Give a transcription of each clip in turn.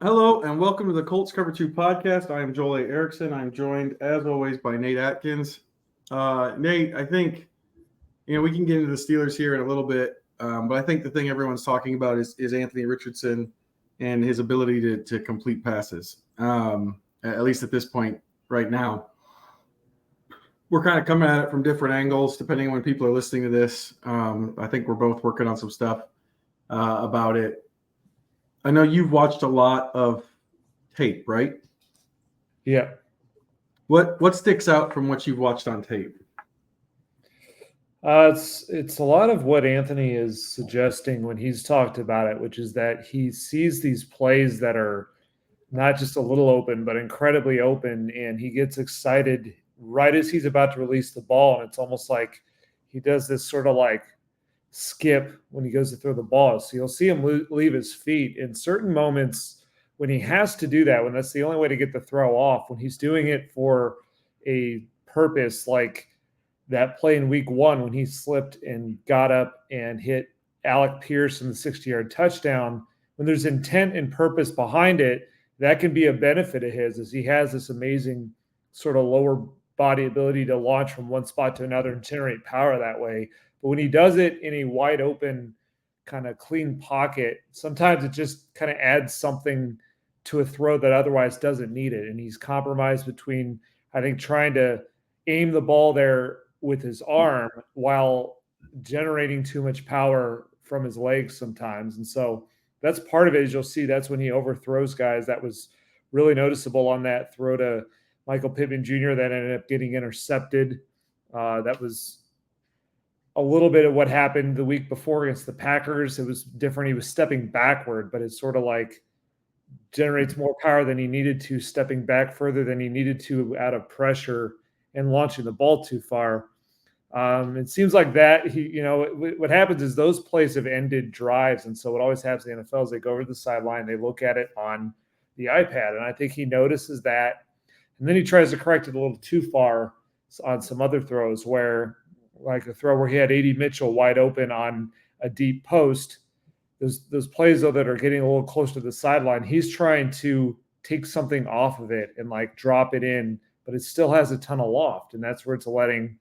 Hello and welcome to the Colts Cover-2 podcast. I am Joel A. Erickson. I'm joined, as always, by Nate Atkins. Nate, I think we can get into the Steelers here in a little bit, but I think the thing everyone's talking about is Anthony Richardson and his ability to complete passes. At least at this point, right now, we're kind of coming at it from different angles depending on when people are listening to this. I think we're both working on some stuff about it. I know you've watched a lot of tape, right? Yeah. What sticks out from what you've watched on tape? It's a lot of what Anthony is suggesting when he's talked about it, which is that he sees these plays that are not just a little open, but incredibly open, and he gets excited right as he's about to release the ball, and it's almost like he does this sort of like skip when he goes to throw the ball. So you'll see him leave his feet in certain moments when he has to do that, when that's the only way to get the throw off, when he's doing it for a purpose, like that play in week 1 when he slipped and got up and hit Alec Pierce in the 60-yard touchdown. When there's intent and purpose behind it, that can be a benefit of his, as he has this amazing sort of lower body ability to launch from one spot to another and generate power that way. But when he does it in a wide open, kind of clean pocket, sometimes it just kind of adds something to a throw that otherwise doesn't need it. And he's compromised between, I think, trying to aim the ball there with his arm while generating too much power from his legs sometimes. And so that's part of it. As you'll see, that's when he overthrows guys. That was really noticeable on that throw to Michael Pittman Jr. that ended up getting intercepted. That was a little bit of what happened the week before against the Packers. It was different. He was stepping backward, but it's sort of like generates more power than he needed to, stepping back further than he needed to out of pressure and launching the ball too far. It seems like that what happens is those plays have ended drives. And so what always happens in the NFL is they go over to the sideline, they look at it on the iPad. And I think he notices that. And then he tries to correct it a little too far on some other throws, where like a throw where he had A.D. Mitchell wide open on a deep post. Those plays, though, that are getting a little close to the sideline, he's trying to take something off of it and like drop it in, but it still has a ton of loft. And that's where it's letting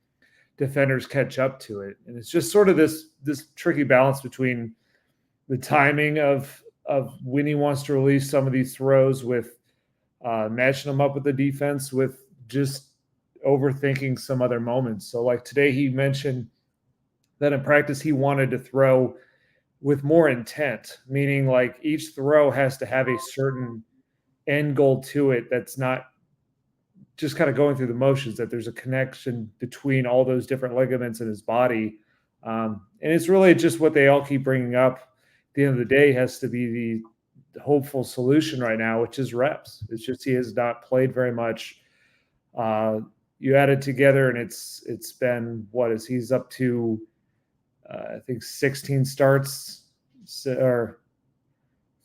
defenders catch up to it. And it's just sort of this tricky balance between the timing of when he wants to release some of these throws with matching them up with the defense, with just overthinking some other moments. So like today he mentioned that in practice he wanted to throw with more intent, meaning like each throw has to have a certain end goal to it that's not just kind of going through the motions, that there's a connection between all those different ligaments in his body. And it's really just what they all keep bringing up. At the end of the day has to be the hopeful solution right now, which is reps. It's just he has not played very much. You add it together, and it's been he's up to I think 16 starts, or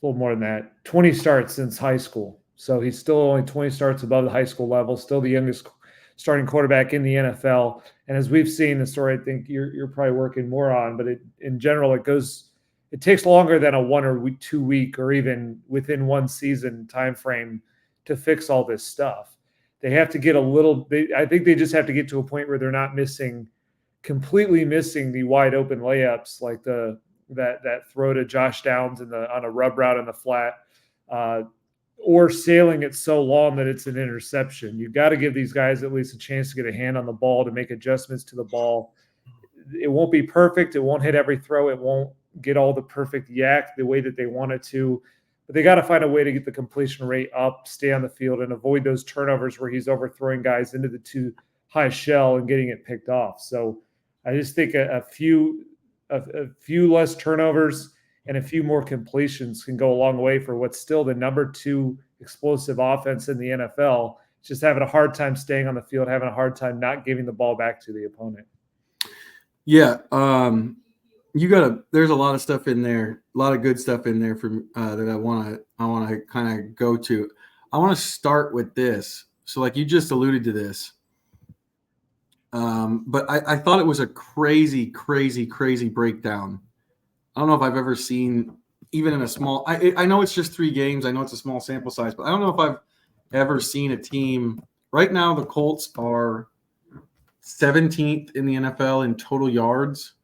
a little more than that, 20 starts since high school. So he's still only 20 starts above the high school level, still the youngest starting quarterback in the NFL. And as we've seen, the story I think you're probably working more on, but in general, it takes longer than a 1 or 2 week or even within one season time frame to fix all this stuff. They have to get I think they just have to get to a point where they're not completely missing the wide open layups, like that throw to Josh Downs on a rub route in the flat, or sailing it so long that it's an interception. You've got to give these guys at least a chance to get a hand on the ball, to make adjustments to the ball. It won't be perfect. It won't hit every throw. It won't get all the perfect yak the way that they want it to. But they got to find a way to get the completion rate up, stay on the field, and avoid those turnovers where he's overthrowing guys into the too high shell and getting it picked off. So I just think a few less turnovers and a few more completions can go a long way for what's still the number 2 explosive offense in the NFL. It's just having a hard time staying on the field, having a hard time not giving the ball back to the opponent. Yeah, there's a lot of stuff in there, a lot of good stuff in there that I want to kind of go to. I want to start with this. So like you just alluded to this. But I thought it was a crazy breakdown. I don't know if I've ever seen even in a small, I know it's just 3 games. I know it's a small sample size, but I don't know if I've ever seen a team. Right now, the Colts are 17th in the NFL in total yards,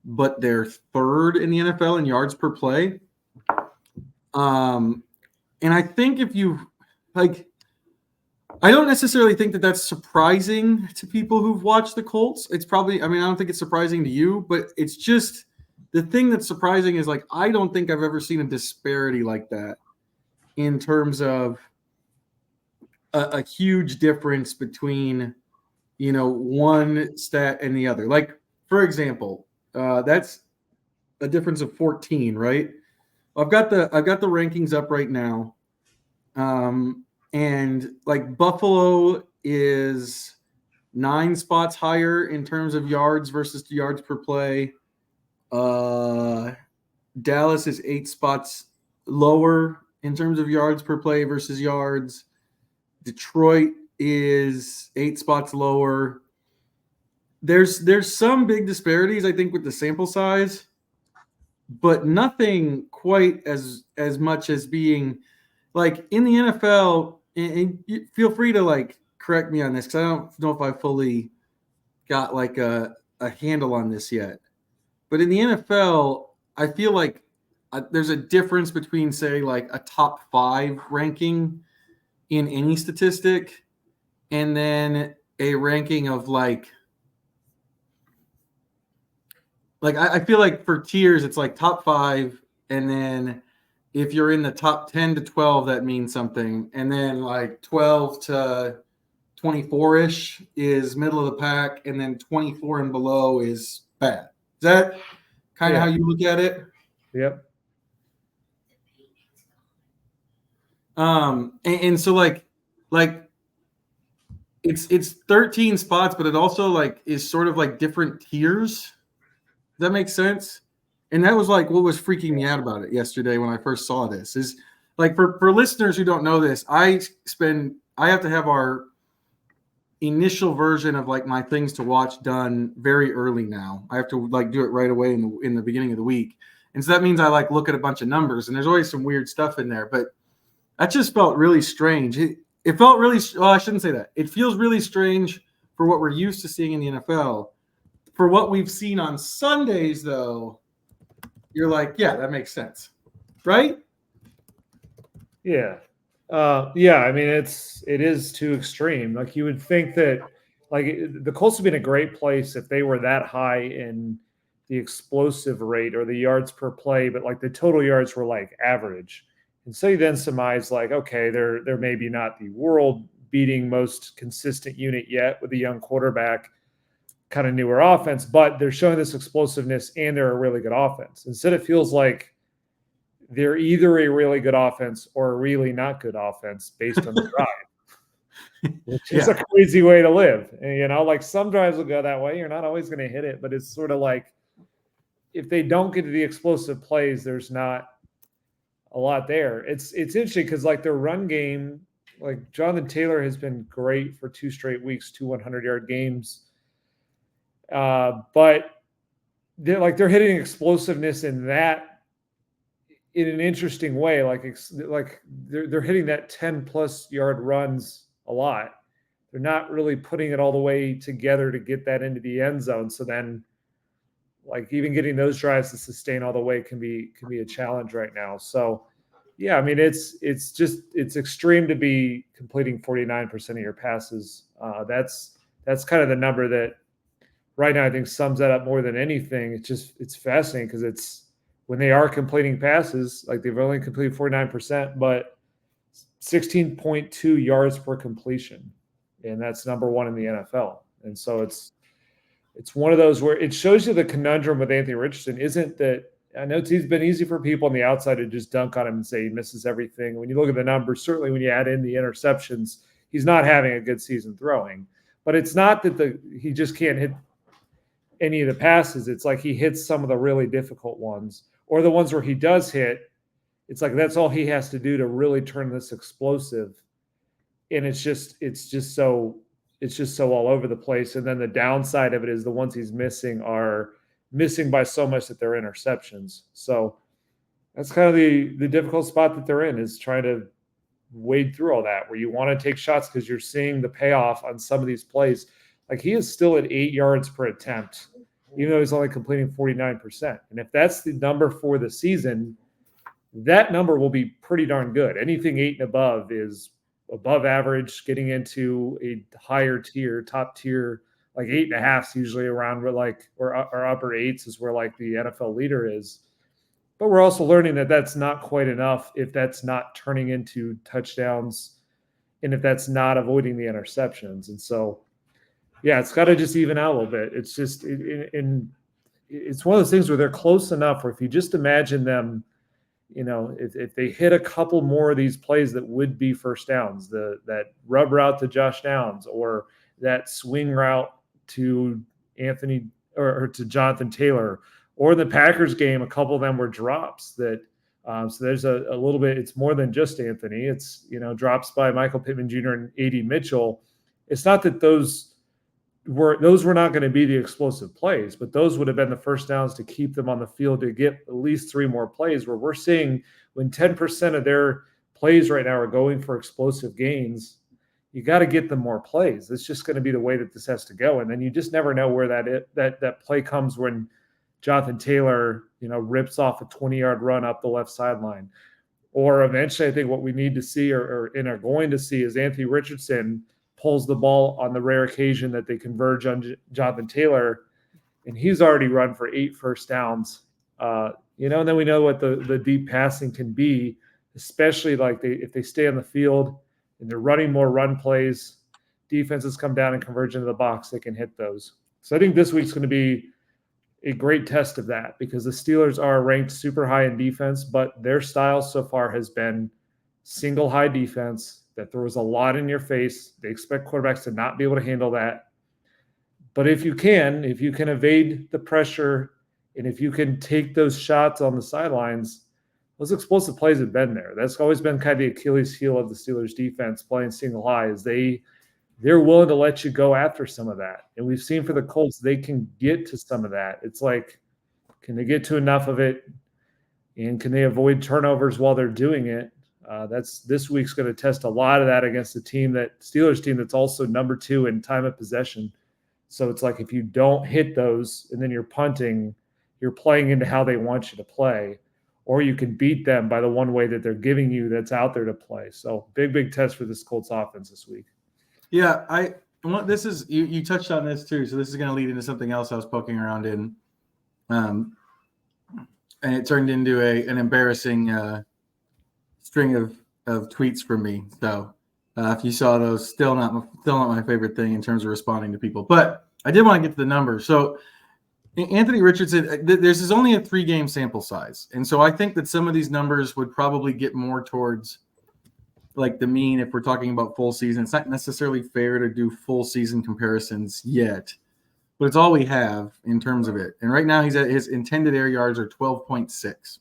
but they're 3rd in the NFL in yards per play. And I think if you like, I don't necessarily think that that's surprising to people who've watched the Colts. It's probably, I mean, I don't think it's surprising to you, but it's just the thing that's surprising is like, I don't think I've ever seen a disparity like that in terms of a huge difference between, one stat and the other. Like, for example, that's a difference of 14, right? I've got the rankings up right now. And like Buffalo is 9 spots higher in terms of yards versus yards per play. Dallas is 8 spots lower in terms of yards per play versus yards. Detroit is 8 spots lower. There's some big disparities, I think, with the sample size, but nothing quite as much as being like in the NFL. And feel free to like correct me on this because I don't know if I fully got like a handle on this yet. But in the NFL, I feel like there's a difference between, say, like a top 5 ranking in any statistic and then a ranking of like I feel like for tiers, it's like top 5. And then if you're in the top 10 to 12, that means something. And then like 12 to 24-ish is middle of the pack. And then 24 and below is bad. Is that kind of how you look at it? Yep. And so like it's 13 spots, but it also like is sort of like different tiers. Does that make sense? And that was like what was freaking me out about it yesterday when I first saw this is like for listeners who don't know this, I have to have our initial version of like my things to watch done very early now. I have to like do it right away in the beginning of the week. And so that means I like look at a bunch of numbers and there's always some weird stuff in there, but that just felt really strange. It felt really, well, I shouldn't say that. It feels really strange for what we're used to seeing in the NFL. For what we've seen on Sundays, though, you're like, yeah, that makes sense. Right? Yeah. Yeah. I mean, it is too extreme. Like you would think that like the Colts would be in a great place if they were that high in the explosive rate or the yards per play, but like the total yards were like average. And so you then surmise like, okay, they're maybe not the world beating most consistent unit yet with a young quarterback, kind of newer offense, but they're showing this explosiveness and they're a really good offense. Instead, it feels like they're either a really good offense or a really not good offense based on the drive, which is a crazy way to live. And, like some drives will go that way. You're not always going to hit it, but it's sort of like if they don't get to the explosive plays, there's not a lot there. It's interesting because like their run game, like Jonathan Taylor has been great for 2 straight weeks, 2 100-yard games. But they're hitting explosiveness in that in an interesting way. Like they're hitting that 10+ yard runs a lot. They're not really putting it all the way together to get that into the end zone. So then like even getting those drives to sustain all the way can be a challenge right now. So yeah, I mean, it's extreme to be completing 49% of your passes. That's kind of the number that right now I think sums that up more than anything. It's fascinating because it's when they are completing passes, like they've only completed 49%, but 16.2 yards per completion. And that's number 1 in the NFL. And so it's one of those where it shows you the conundrum with Anthony Richardson isn't that I know it's been easy for people on the outside to just dunk on him and say he misses everything. When you look at the numbers, certainly when you add in the interceptions, he's not having a good season throwing. But it's not that he just can't hit any of the passes. It's like he hits some of the really difficult ones or the ones where he does hit. It's like that's all he has to do to really turn this explosive. And it's just so all over the place. And then the downside of it is the ones he's missing are missing by so much that they're interceptions. So That's kind of the difficult spot that they're in, is trying to wade through all that, where you want to take shots because you're seeing the payoff on some of these plays. Like, he is still at 8 yards per attempt, even though he's only completing 49%. And if that's the number for the season, that number will be pretty darn good. Anything 8 and above is above average, getting into a higher tier, top tier, like 8.5 is usually around where, like, or upper 8s is where like the NFL leader is. But we're also learning that that's not quite enough if that's not turning into touchdowns and if that's not avoiding the interceptions. And so, yeah, it's got to just even out a little bit. It's just, it's one of those things where they're close enough where if you just imagine them, if they hit a couple more of these plays that would be first downs, that rub route to Josh Downs or that swing route to Anthony or to Jonathan Taylor, or in the Packers game, a couple of them were drops that. So there's a little bit. It's more than just Anthony. It's drops by Michael Pittman Jr. and A.D. Mitchell. It's not that those were not going to be the explosive plays, but those would have been the first downs to keep them on the field to get at least 3 more plays. Where we're seeing when 10% of their plays right now are going for explosive gains, you got to get them more plays. It's just going to be the way that this has to go, and then you just never know where that play comes when Jonathan Taylor, rips off a 20-yard run up the left sideline. Or eventually, I think what we need to see or are going to see is Anthony Richardson pulls the ball on the rare occasion that they converge on Jonathan Taylor, and he's already run for 8 first downs. And then we know what the deep passing can be, especially if they stay on the field and they're running more run plays, defenses come down and converge into the box, they can hit those. So I think this week's going to be a great test of that, because the Steelers are ranked super high in defense, but their style so far has been single high defense that throws a lot in your face. They expect quarterbacks to not be able to handle that. But if you can evade the pressure, and if you can take those shots on the sidelines, those explosive plays have been there. That's always been kind of the Achilles heel of the Steelers defense, playing single high, is they're willing to let you go after some of that. And we've seen for the Colts, they can get to some of that. It's like, can they get to enough of it? And can they avoid turnovers while they're doing it? This week's going to test a lot of that against the Steelers team that's also number 2 in time of possession. So it's like, if you don't hit those and then you're punting, you're playing into how they want you to play, or you can beat them by the one way that they're giving you that's out there to play. So big test for this Colts offense this week. Yeah, this is you touched on this too, so this is going to lead into something else I was poking around in, and it turned into an embarrassing string of tweets from me. So if you saw those, still not my favorite thing in terms of responding to people. But I did want to get to the numbers. So Anthony Richardson, there's only a 3-game sample size, and so I think that some of these numbers would probably get more towards like the mean if we're talking about full season. It's not necessarily fair to do full season comparisons yet, but it's all we have in terms of it. And right now his intended air yards are 12.6.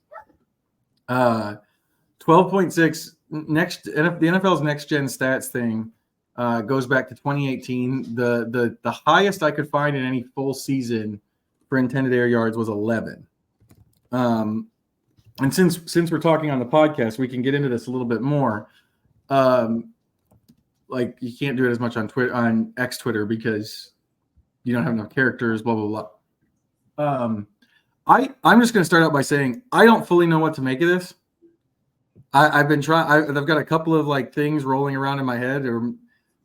12.6 next. The NFL's next gen stats thing goes back to 2018. The highest I could find in any full season for intended air yards was 11. And since we're talking on the podcast, we can get into this a little bit more. Like, you can't do it as much on Twitter because you don't have enough characters, blah blah blah. I'm just going to start out by saying I don't fully know what to make of this. I've been trying. I've got a couple of like things rolling around in my head, or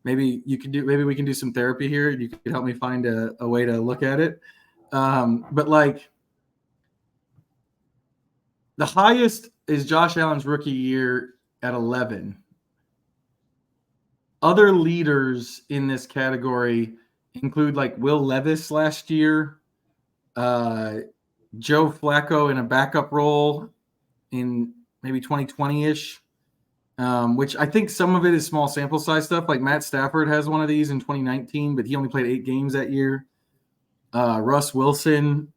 maybe we can do some therapy here. You could help me find a way to look at it. But like, the highest is Josh Allen's rookie year at 11. Other leaders in this category include like Will Levis last year, Joe Flacco in a backup role in maybe 2020-ish, which I think some of it is small sample size stuff. Like Matt Stafford has one of these in 2019, but he only played 8 games that year. Russ Wilson,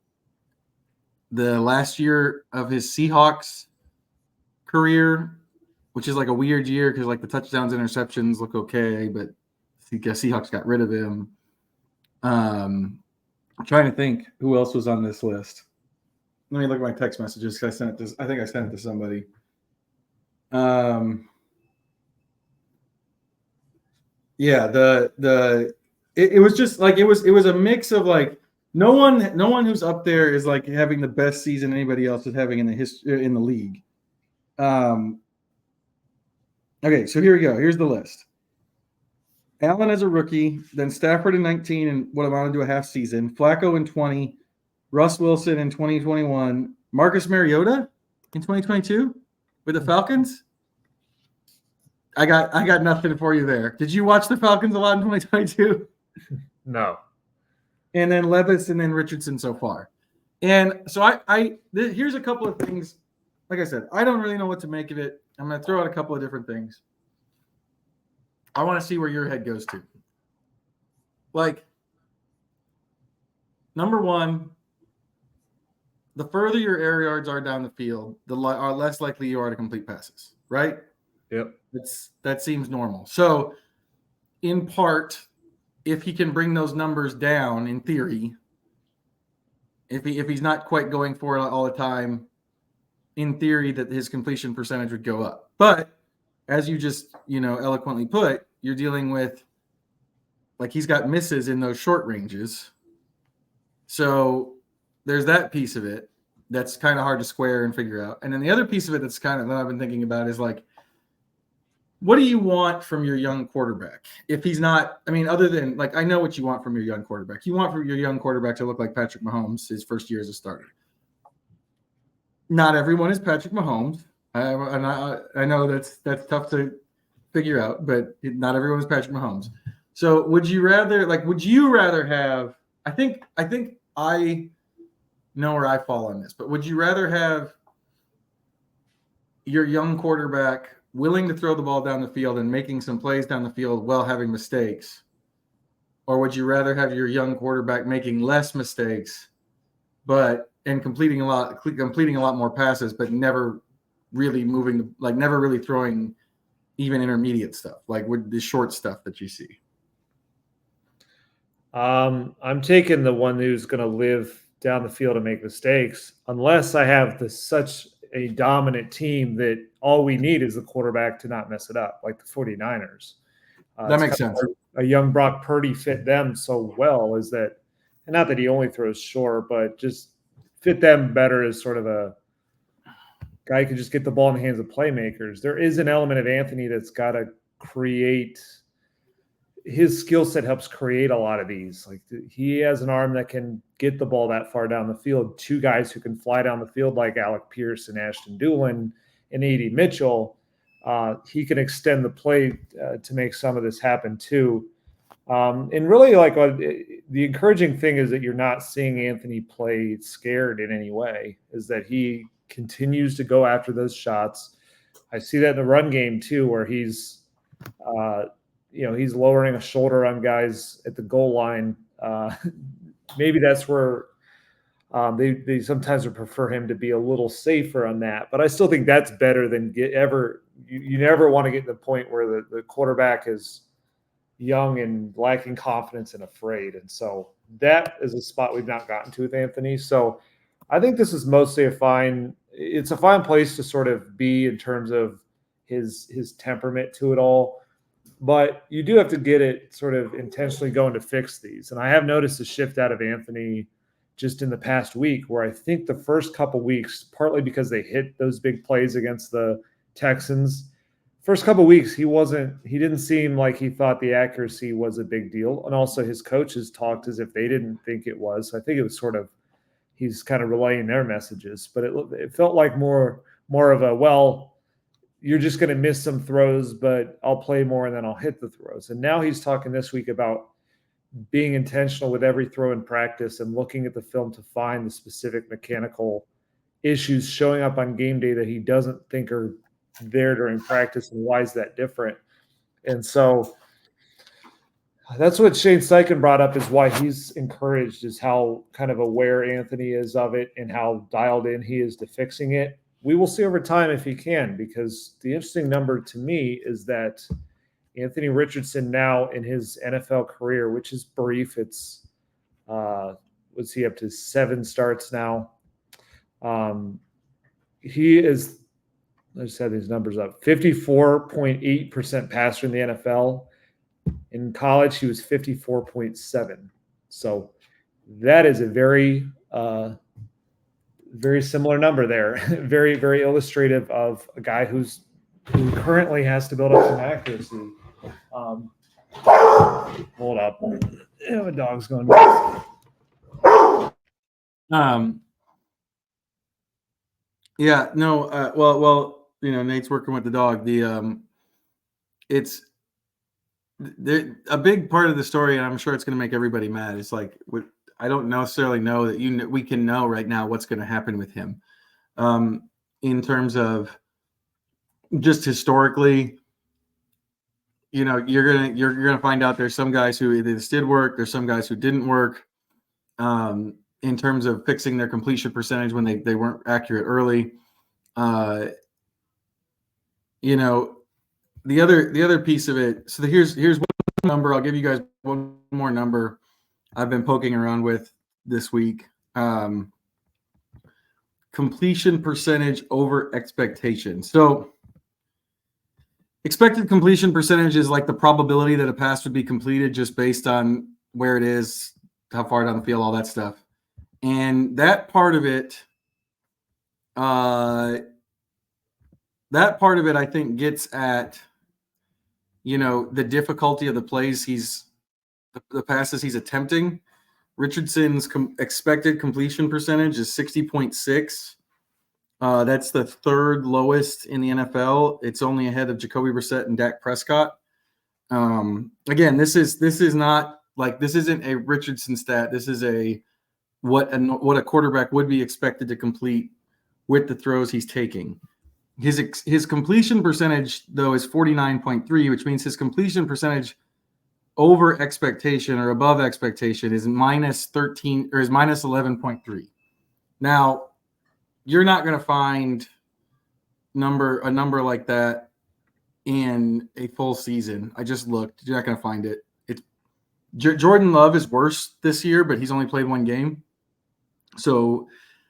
the last year of his Seahawks career, which is like a weird year because like the touchdowns, interceptions look okay, but the Seahawks got rid of him. I'm trying to think who else was on this list. Let me look at my text messages because I sent it to. I think I sent it to somebody. Yeah, it was just like it was a mix of like no one who's up there is like having the best season anybody else is having in the league. Okay, so here we go. Here's the list. Allen as a rookie, then Stafford in 19 and what amounted to a half season, Flacco in 20, Russ Wilson in 2021, Marcus Mariota in 2022 with the Falcons. I got nothing for you there. Did you watch the Falcons a lot in 2022? No. And then Levis and then Richardson so far. And so here's a couple of things. Like I said, I don't really know what to make of it. I'm going to throw out a couple of different things. I want to see where your head goes to. Like, number one, the further your air yards are down the field, the less likely you are to complete passes, right? Yep. That seems normal. So, in part, if he can bring those numbers down, in theory, if he's not quite going for it all the time, in theory, that his completion percentage would go up. But as you just eloquently put, you're dealing with like he's got misses in those short ranges. So there's that piece of it that's kind of hard to square and figure out. And then the other piece of it that's kind of that I've been thinking about is like, what do you want from your young quarterback? If he's not, I mean, other than like, I know what you want from your young quarterback. You want from your young quarterback to look like Patrick Mahomes his first year as a starter. Not everyone is Patrick Mahomes. I know that's tough to figure out, but not everyone is Patrick Mahomes. So would you rather have, I think I know where I fall on this, but would you rather have your young quarterback willing to throw the ball down the field and making some plays down the field while having mistakes? Or would you rather have your young quarterback making less mistakes, and completing a lot more passes, but never really never really throwing even intermediate stuff, like with the short stuff that you see? I'm taking the one who's going to live down the field and make mistakes, unless I have such a dominant team that all we need is the quarterback to not mess it up, like the 49ers. That makes sense. A young Brock Purdy fit them so well, is that, and not that he only throws short, but just fit them better as sort of a guy who can just get the ball in the hands of playmakers. There is an element of Anthony that's got to create. His skill set helps create a lot of these. Like he has an arm that can get the ball that far down the field. Two guys who can fly down the field like Alec Pierce and Ashton Doolin and A.D. Mitchell. He can extend the play to make some of this happen too. And really, the encouraging thing is that you're not seeing Anthony play scared in any way. Is that he continues to go after those shots. I see that in the run game too, where he's he's lowering a shoulder on guys at the goal line. Maybe that's where they sometimes would prefer him to be a little safer on that. But I still think that's better than you never want to get to the point where the quarterback is young and lacking confidence and afraid. And so that is a spot we've not gotten to with Anthony. So I think this is mostly it's a fine place to sort of be in terms of his temperament to it all. But you do have to get it sort of intentionally going to fix these. And I have noticed a shift out of Anthony just in the past week, where I think the first couple weeks, partly because they hit those big plays against the Texans, first couple weeks, he didn't seem like he thought the accuracy was a big deal. And also his coaches talked as if they didn't think it was. So I think it was sort of, he's kind of relaying their messages, but it felt like more of a, well, you're just going to miss some throws, but I'll play more and then I'll hit the throws. And now he's talking this week about being intentional with every throw in practice and looking at the film to find the specific mechanical issues showing up on game day that he doesn't think are there during practice, and why is that different? And so that's what Shane Steichen brought up, is why he's encouraged, is how kind of aware Anthony is of it and how dialed in he is to fixing it. We will see over time if he can, because the interesting number to me is that Anthony Richardson now in his NFL career, which is brief, it's was he up to 7 starts now? He is, I just had these numbers up, 54.8% passer in the NFL. In college, he was 54.7. So that is a very, very similar number there. Very, very illustrative of a guy who currently has to build up some accuracy. Hold up. My dog's going nuts. Yeah, no, well, Nate's working with the dog. It's a big part of the story, and I'm sure it's going to make everybody mad. It's like, I don't necessarily know that we can know right now what's going to happen with him, in terms of just historically. You're gonna find out there's some guys who either did work, there's some guys who didn't work, in terms of fixing their completion percentage when they weren't accurate early. The other piece of it. So here's one number. I'll give you guys one more number I've been poking around with this week. Completion percentage over expectation. So expected completion percentage is like the probability that a pass would be completed just based on where it is, how far down the field, all that stuff. And that part of it, I think gets at, the difficulty of the plays the passes he's attempting. Richardson's expected completion percentage is 60.6. That's the third lowest in the NFL. It's only ahead of Jacoby Brissett and Dak Prescott. Again, this isn't a Richardson stat. This is what a quarterback would be expected to complete with the throws he's taking. His completion percentage though is 49.3, which means his completion percentage over expectation or above expectation is minus 13 or is minus 11.3. Now, you're not going to find a number like that in a full season. I just looked. You're not going to find it. Jordan Love is worse this year, but he's only played one game. So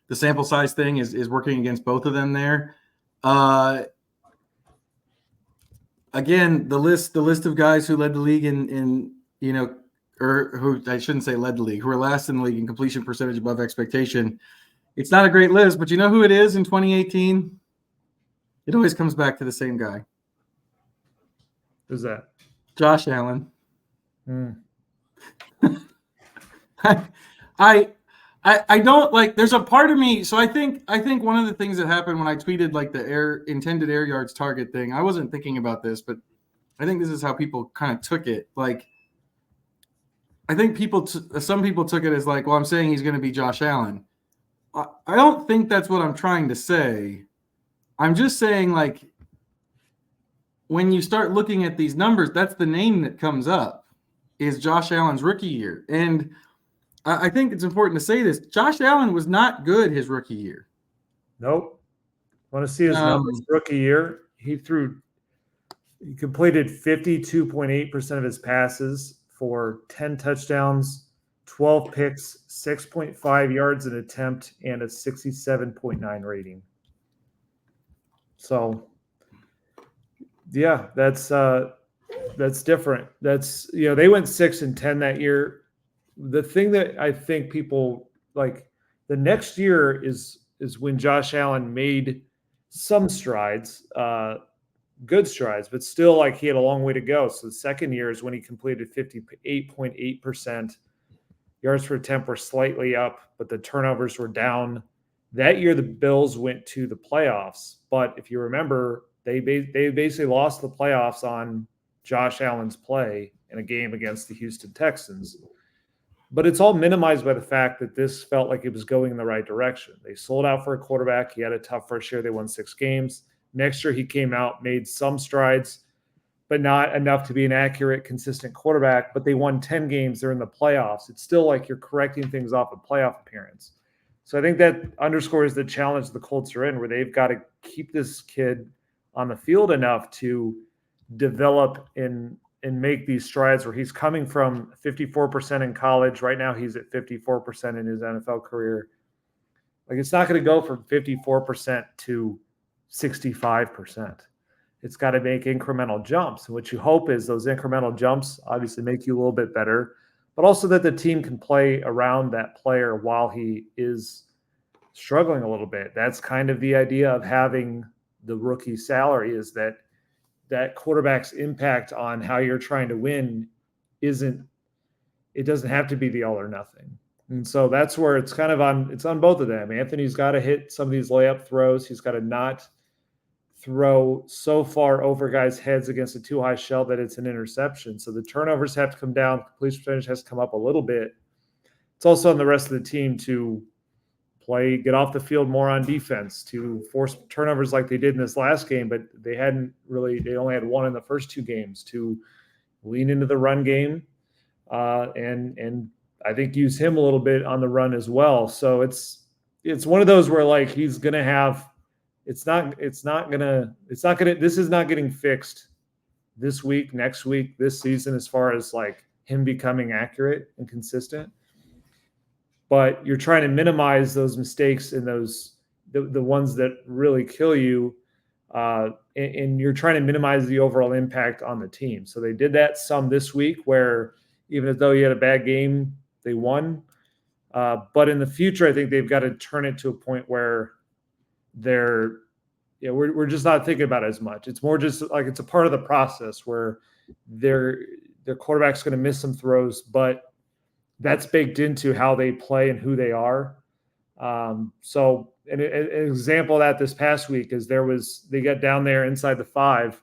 the sample size thing is working against both of them there. Again, the list of guys who led the league or who I shouldn't say led the league, who are last in the league in completion percentage above expectation. It's not a great list, but you know who it is in 2018? It always comes back to the same guy. Who's that? Josh Allen. I don't like. There's a part of me. So I think one of the things that happened when I tweeted like the intended air yards target thing. I wasn't thinking about this, but I think this is how people kind of took it. Like, I think some people took it as like, well, I'm saying he's going to be Josh Allen. I don't think that's what I'm trying to say. I'm just saying, like, when you start looking at these numbers, that's the name that comes up is Josh Allen's rookie year. And I think it's important to say this. Josh Allen was not good his rookie year. Nope. Want to see his numbers rookie year? He completed 52.8% of his passes for 10 touchdowns, 12 picks, 6.5 yards an attempt, and a 67.9 rating. So, yeah, that's different. That's, they went 6-10 that year. The thing that I think people like, the next year is when Josh Allen made some strides, good strides, but still, like, he had a long way to go. So the second year is when he completed 58.8%. Yards per attempt were slightly up, but the turnovers were down. That year, the Bills went to the playoffs. But if you remember, they basically lost the playoffs on Josh Allen's play in a game against the Houston Texans. But it's all minimized by the fact that this felt like it was going in the right direction. They sold out for a quarterback. He had a tough first year. They won 6 games. Next year, he came out, made some strides, but not enough to be an accurate, consistent quarterback. But they won 10 games. They're in the playoffs. It's still like you're correcting things off a playoff appearance. So I think that underscores the challenge the Colts are in, where they've got to keep this kid on the field enough to develop and make these strides, where he's coming from 54% in college. Right now, he's at 54% in his NFL career. Like it's not going to go from 54% to 65%. It's got to make incremental jumps. And what you hope is those incremental jumps obviously make you a little bit better, but also that the team can play around that player while he is struggling a little bit. That's kind of the idea of having the rookie salary, is that quarterback's impact on how you're trying to win it doesn't have to be the all or nothing. And so that's where it's kind of on both of them. Anthony's got to hit some of these layup throws. He's got to not throw so far over guys' heads against a too high shell that it's an interception. So the turnovers have to come down. Completion percentage has to come up a little bit. It's also on the rest of the team to get off the field more on defense, to force turnovers like they did in this last game, but they only had one in the first two games, to lean into the run game and I think use him a little bit on the run as well. So it's one of those where like he's going to have, this is not getting fixed this week, next week, this season, as far as like him becoming accurate and consistent. But you're trying to minimize those mistakes and the ones that really kill you. And you're trying to minimize the overall impact on the team. So they did that some this week, where even though you had a bad game, they won. But in the future, I think they've got to turn it to a point where we're just not thinking about it as much. It's more just like it's a part of the process where their quarterback's going to miss some throws, but that's baked into how they play and who they are. So an example of that this past week is they got down there inside the 5,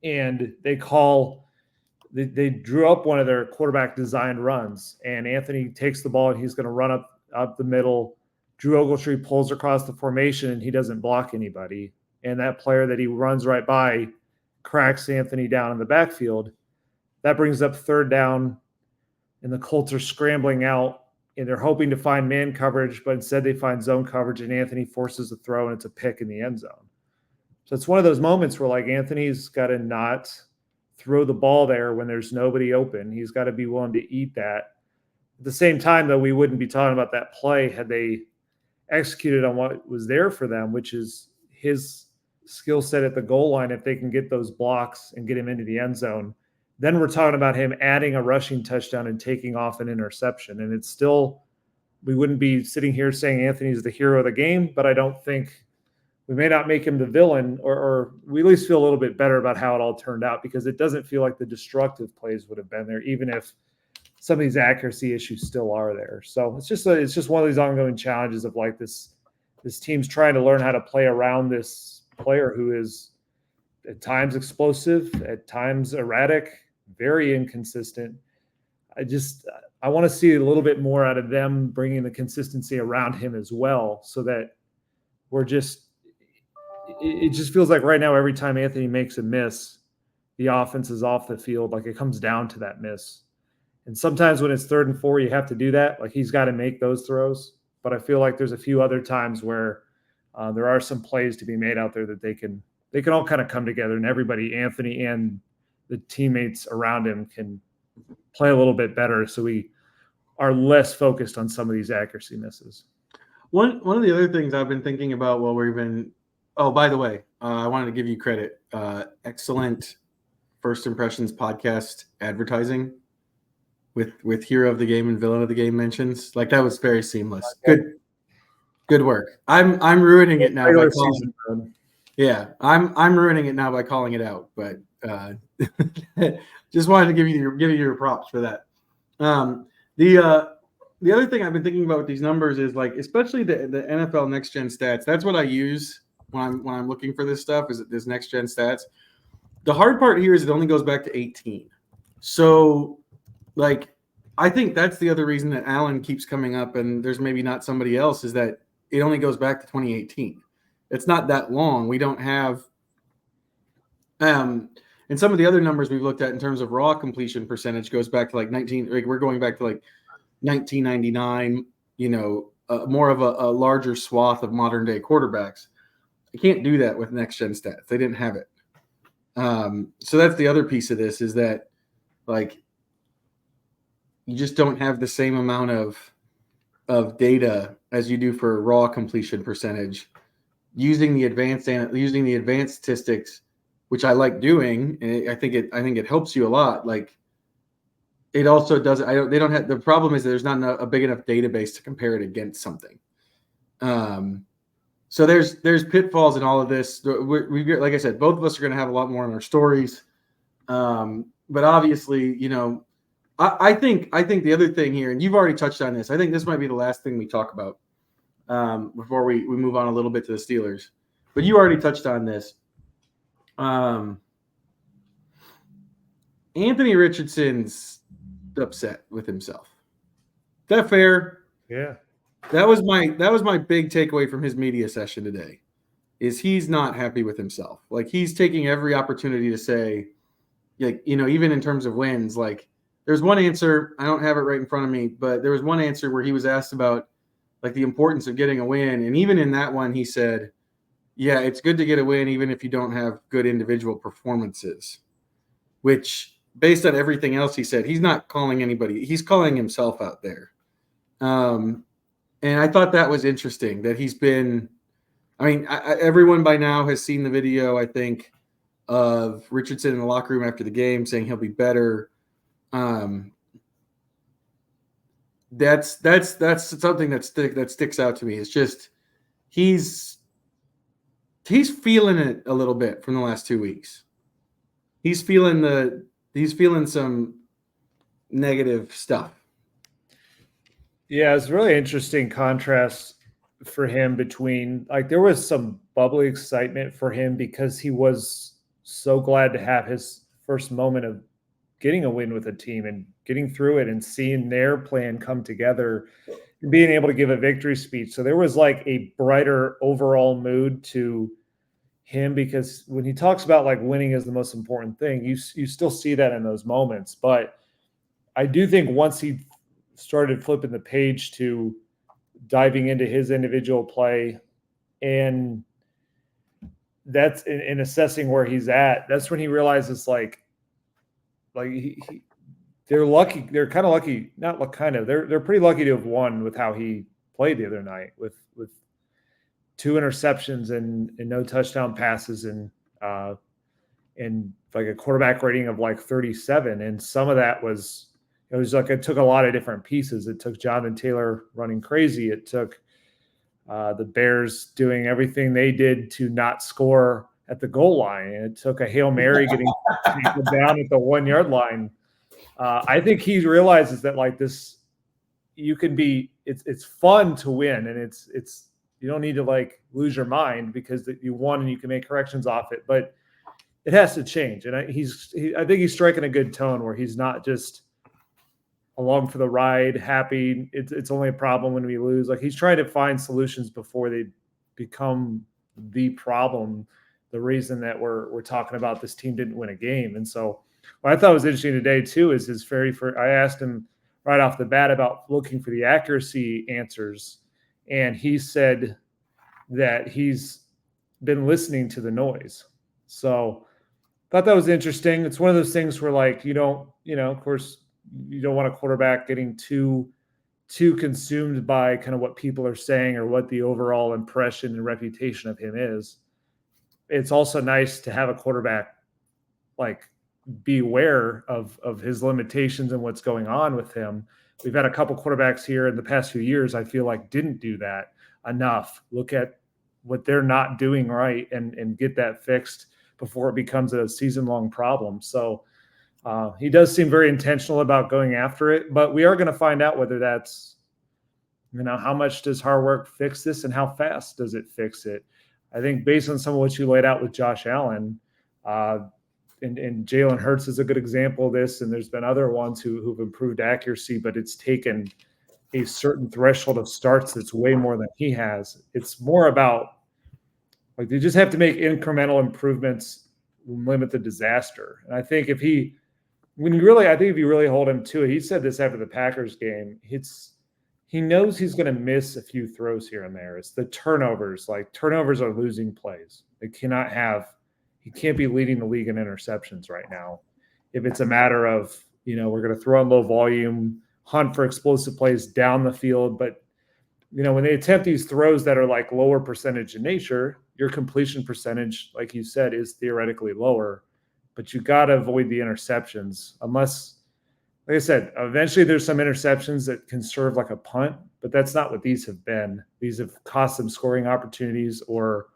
and they drew up one of their quarterback designed runs, and Anthony takes the ball and he's going to run up the middle. Drew Ogletree pulls across the formation and he doesn't block anybody. And that player that he runs right by cracks Anthony down in the backfield. That brings up third down, and the Colts are scrambling out, and they're hoping to find man coverage, but instead they find zone coverage, and Anthony forces a throw, and it's a pick in the end zone. So it's one of those moments where like Anthony's got to not throw the ball there when there's nobody open. He's got to be willing to eat that. At the same time, though, we wouldn't be talking about that play had they executed on what was there for them, which is his skill set at the goal line. If they can get those blocks and get him into the end zone, then we're talking about him adding a rushing touchdown and taking off an interception. And it's still, we wouldn't be sitting here saying Anthony's the hero of the game, but I don't think we may not make him the villain, or we at least feel a little bit better about how it all turned out, because it doesn't feel like the destructive plays would have been there, even if some of these accuracy issues still are there. So it's just one of these ongoing challenges of like this team's trying to learn how to play around this player who is at times explosive, at times erratic, very inconsistent. I want to see a little bit more out of them, bringing the consistency around him as well, so that it just feels like right now, every time Anthony makes a miss, the offense is off the field. Like it comes down to that miss. And sometimes when it's 3rd and 4, you have to do that. Like he's got to make those throws. But I feel like there's a few other times where there are some plays to be made out there that they can all kind of come together, and everybody, Anthony and the teammates around him, can play a little bit better, so we are less focused on some of these accuracy misses. One of the other things I've been thinking about while we've been – oh, by the way, I wanted to give you credit. Excellent First Impressions podcast advertising with hero of the game and villain of the game mentions. Like that was very seamless. Good work. I'm ruining it now by calling it. Yeah, I'm ruining it now by calling it out, but just wanted to give you your props for that. The other thing I've been thinking about with these numbers is like, especially the NFL Next Gen Stats. That's what I use when I'm looking for this stuff, is this Next Gen Stats. The hard part here is it only goes back to 18. So, like, I think that's the other reason that Allen keeps coming up, and there's maybe not somebody else, is that it only goes back to 2018. It's not that long. We don't have and some of the other numbers we've looked at in terms of raw completion percentage goes back to like we're going back to like 1999, more of a larger swath of modern day quarterbacks. You can't do that with Next Gen Stats. They didn't have it. So that's the other piece of this, is that like you just don't have the same amount of of data as you do for raw completion percentage, using the advanced statistics, which I like doing, and I think it helps you a lot. Like, it also doesn't. They don't have, the problem is that there's not a big enough database to compare it against something. So there's pitfalls in all of this. We like I said, both of us are going to have a lot more in our stories. But obviously, I think the other thing here, and you've already touched on this, I think this might be the last thing we talk about before we move on a little bit to the Steelers. But you already touched on this. Anthony Richardson's upset with himself. Is that fair? Yeah. That was my big takeaway from his media session today, is he's not happy with himself. Like, he's taking every opportunity to say, like, even in terms of wins, like, there's one answer, I don't have it right in front of me, but there was one answer where he was asked about, like, the importance of getting a win. And even in that one, he said, yeah, it's good to get a win, even if you don't have good individual performances, which, based on everything else he said, he's not calling anybody, he's calling himself out there. And I thought that was interesting that he's been, everyone by now has seen the video, I think, of Richardson in the locker room after the game saying he'll be better. That's something that sticks out to me. It's just he's feeling it a little bit from the last 2 weeks. He's feeling some negative stuff. Yeah, it's a really interesting contrast for him between, like, there was some bubbly excitement for him because he was so glad to have his first moment of getting a win with a team and getting through it and seeing their plan come together and being able to give a victory speech. So there was like a brighter overall mood to him, because when he talks about like winning is the most important thing, you still see that in those moments. But I do think once he started flipping the page to diving into his individual play, and that's in assessing where he's at, that's when he realizes they're lucky. They're kind of lucky, not kind of. They're pretty lucky to have won with how he played the other night, with 2 interceptions and no touchdown passes, and like a quarterback rating of like 37. And some of that was, it took a lot of different pieces. It took Jonathan Taylor running crazy. It took the Bears doing everything they did to not score at the goal line. And it took a Hail Mary getting down at the 1-yard line. I think he realizes that, like, this, you can be, it's fun to win, and it's you don't need to like lose your mind because you won and you can make corrections off it, but it has to change. And I think he's striking a good tone where he's not just along for the ride, happy. It's only a problem when we lose. Like, he's trying to find solutions before they become the problem, the reason that we're talking about this team didn't win a game. And so what I thought was interesting today too is his I asked him right off the bat about looking for the accuracy answers, and he said that he's been listening to the noise. So I thought that was interesting. It's one of those things where, like, of course, you don't want a quarterback getting too consumed by kind of what people are saying or what the overall impression and reputation of him is. It's also nice to have a quarterback like be aware of his limitations and what's going on with him. We've had a couple quarterbacks here in the past few years, I feel like, didn't do that enough. Look at what they're not doing right and get that fixed before it becomes a season-long problem. So he does seem very intentional about going after it, but we are going to find out whether that's, how much does hard work fix this and how fast does it fix it? I think based on some of what you laid out with Josh Allen, and Jalen Hurts is a good example of this, and there's been other ones who've improved accuracy, but it's taken a certain threshold of starts that's way more than he has. It's more about, like, they just have to make incremental improvements, limit the disaster. And I think if you really hold him to it, he said this after the Packers game, he knows he's going to miss a few throws here and there. It's the turnovers. Like, turnovers are losing plays. He can't be leading the league in interceptions right now. If it's a matter of, we're going to throw in low volume, hunt for explosive plays down the field, but when they attempt these throws that are like lower percentage in nature, your completion percentage, like you said, is theoretically lower, but you got to avoid the interceptions unless, like I said, eventually there's some interceptions that can serve like a punt, but that's not what these have been. These have cost them scoring opportunities or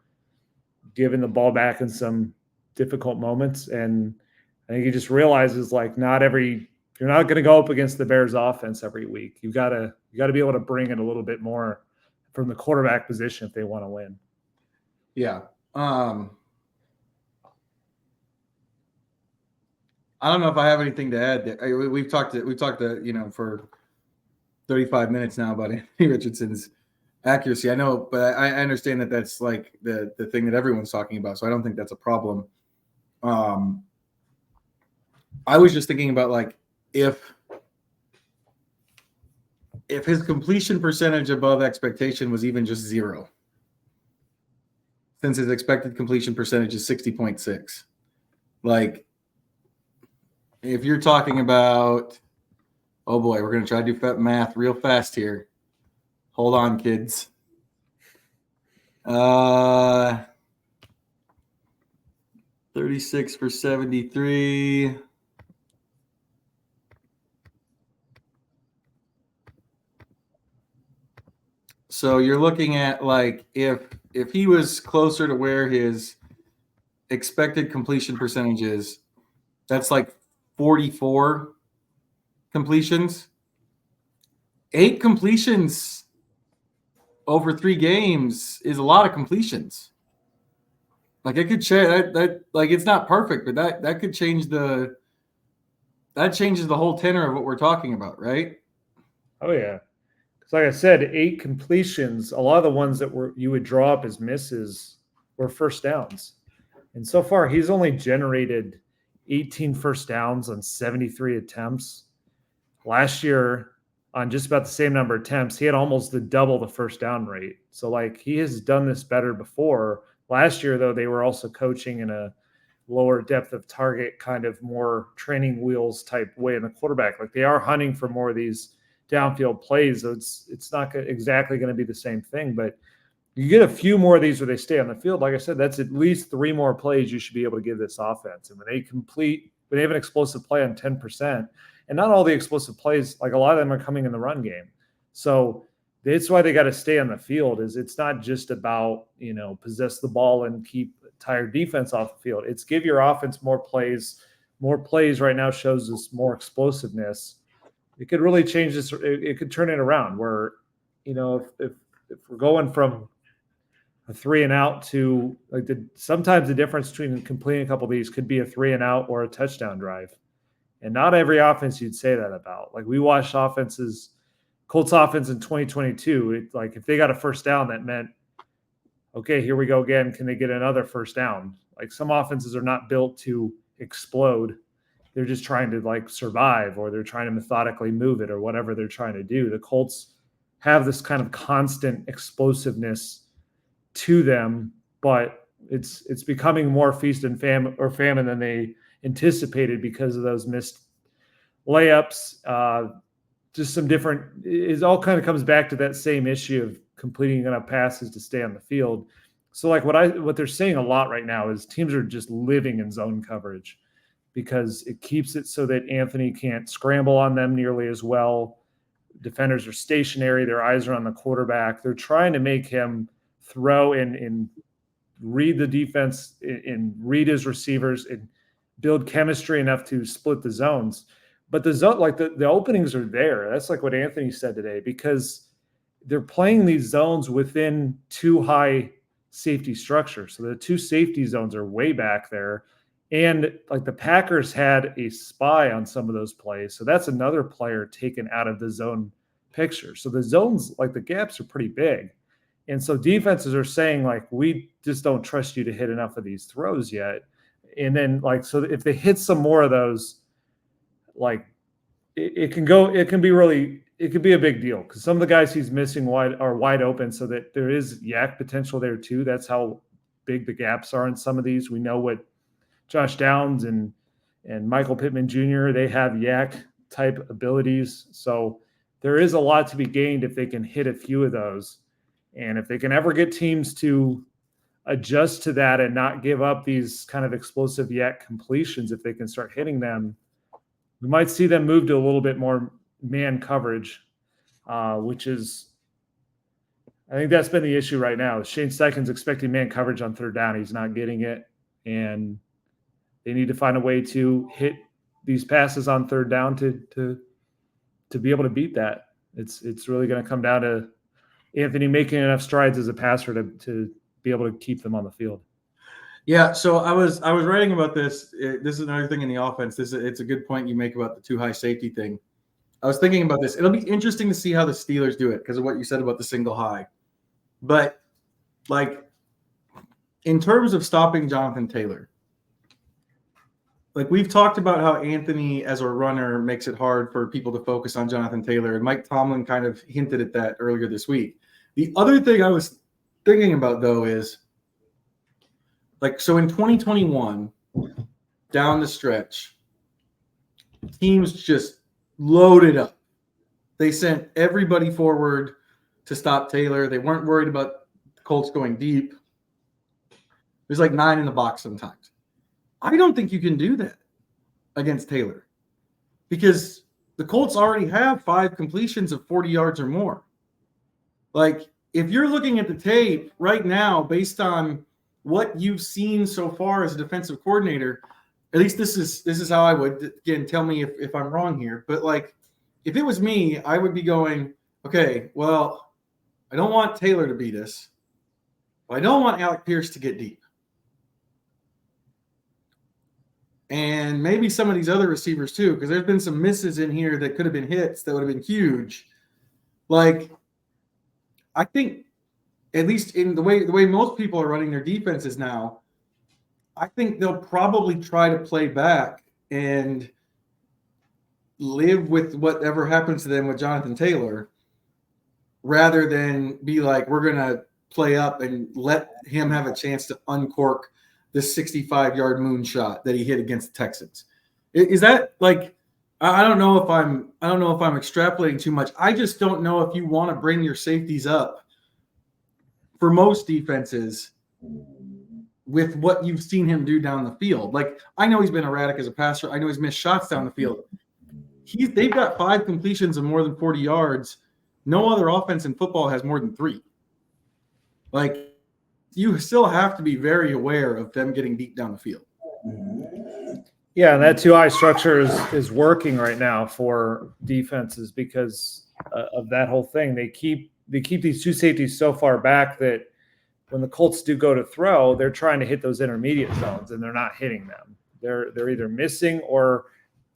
given the ball back in some difficult moments. And I think he just realizes like you're not going to go up against the Bears offense every week. You got to be able to bring it a little bit more from the quarterback position if they want to win. Yeah. I don't know if I have anything to add there. We've talked for 35 minutes now about Anthony Richardson's accuracy. I know, but I understand that that's like the thing that everyone's talking about. So I don't think that's a problem. I was just thinking about like if his completion percentage above expectation was even just 0, since his expected completion percentage is 60.6. Like, if you're talking about, oh boy, we're going to try to do math real fast here. Hold on, kids. 36 for 73. So you're looking at like if he was closer to where his expected completion percentage is, that's like 44 completions. 8 completions over 3 games is a lot of completions. Like it could change that like it's not perfect, but that could change that changes the whole tenor of what we're talking about, right? Oh yeah. Because like I said, 8 completions, a lot of the ones that you would draw up as misses were first downs. And so far he's only generated 18 first downs on 73 attempts. Last year, on just about the same number of attempts, he had almost double the first down rate. So like he has done this better before. Last year, though, they were also coaching in a lower depth of target, kind of more training wheels type way in the quarterback. Like they are hunting for more of these downfield plays. So it's not exactly going to be the same thing, but you get a few more of these where they stay on the field. Like I said, that's at least 3 more plays you should be able to give this offense. And when they have an explosive play on 10%, and not all the explosive plays, like a lot of them are coming in the run game. So that's why they got to stay on the field. Is it's not just about, possess the ball and keep tired defense off the field. It's give your offense more plays. More plays right now shows us more explosiveness. It could really change this. It could turn it around where, if we're going from a 3 and out to like sometimes the difference between completing a couple of these could be a 3 and out or a touchdown drive. And not every offense you'd say that about. Like we watched Colts offense in 2022. Like if they got a first down, that meant, okay, here we go again. Can they get another first down? Like some offenses are not built to explode. They're just trying to like survive, or they're trying to methodically move it, or whatever they're trying to do. The Colts have this kind of constant explosiveness to them, but it's becoming more feast and famine than they anticipated because of those missed layups. Just some different, it all kind of comes back to that same issue of completing enough passes to stay on the field. So like what they're saying a lot right now is teams are just living in zone coverage because it keeps it so that Anthony can't scramble on them nearly as well. Defenders are stationary. Their eyes are on the quarterback. They're trying to make him throw and read the defense and read his receivers and build chemistry enough to split the zones. But the zone, like the openings are there. That's like what Anthony said today, because they're playing these zones within 2 high safety structures. So the 2 safety zones are way back there. And like the Packers had a spy on some of those plays. So that's another player taken out of the zone picture. So the zones, like the gaps are pretty big. And so defenses are saying like, we just don't trust you to hit enough of these throws yet. And then like, so if they hit some more of those, like it can be a big deal because some of the guys he's missing are wide open, so that there is yak potential there too. That's how big the gaps are in some of these. We know what Josh Downs and Michael Pittman Jr., they have yak type abilities. So there is a lot to be gained if they can hit a few of those. And if they can ever get teams to adjust to that and not give up these kind of explosive yet completions, if they can start hitting them, we might see them move to a little bit more man coverage, which is, I think that's been the issue right now. Shane Steichen's expecting man coverage on third down. He's not getting it. And they need to find a way to hit these passes on third down to be able to beat that. It's really going to come down to Anthony making enough strides as a passer to be able to keep them on the field. Yeah, so I was writing about this. This is another thing in the offense. It's a good point you make about the too high safety thing. I was thinking about this. It'll be interesting to see how the Steelers do it because of what you said about the single high. But, like, in terms of stopping Jonathan Taylor, like we've talked about how Anthony as a runner makes it hard for people to focus on Jonathan Taylor. And Mike Tomlin kind of hinted at that earlier this week. The other thing I was thinking about, though, is like, so in 2021, down the stretch, teams just loaded up. They sent everybody forward to stop Taylor. They weren't worried about the Colts going deep. There's like 9 in the box sometimes. I don't think you can do that against Taylor because the Colts already have 5 completions of 40 yards or more. Like, if you're looking at the tape right now, based on what you've seen so far as a defensive coordinator, at least this is how I would, again, tell me if I'm wrong here. But like, if it was me, I would be going, okay, well, I don't want Taylor to beat us, but I don't want Alec Pierce to get deep. And maybe some of these other receivers too, because there's been some misses in here that could have been hits that would have been huge. Like, I think, at least in the way most people are running their defenses now, I think they'll probably try to play back and live with whatever happens to them with Jonathan Taylor rather than be like, we're going to play up and let him have a chance to uncork the 65-yard moonshot that he hit against the Texans. Is that like, I don't know if I'm extrapolating too much. I just don't know if you want to bring your safeties up for most defenses with what you've seen him do down the field. Like, I know he's been erratic as a passer. I know he's missed shots down the field. They've got 5 completions of more than 40 yards. No other offense in football has more than 3. Like, you still have to be very aware of them getting deep down the field. Yeah, and that too high structure is working right now for defenses because of that whole thing. They keep these two safeties so far back that when the Colts do go to throw, they're trying to hit those intermediate zones and they're not hitting them. They're either missing or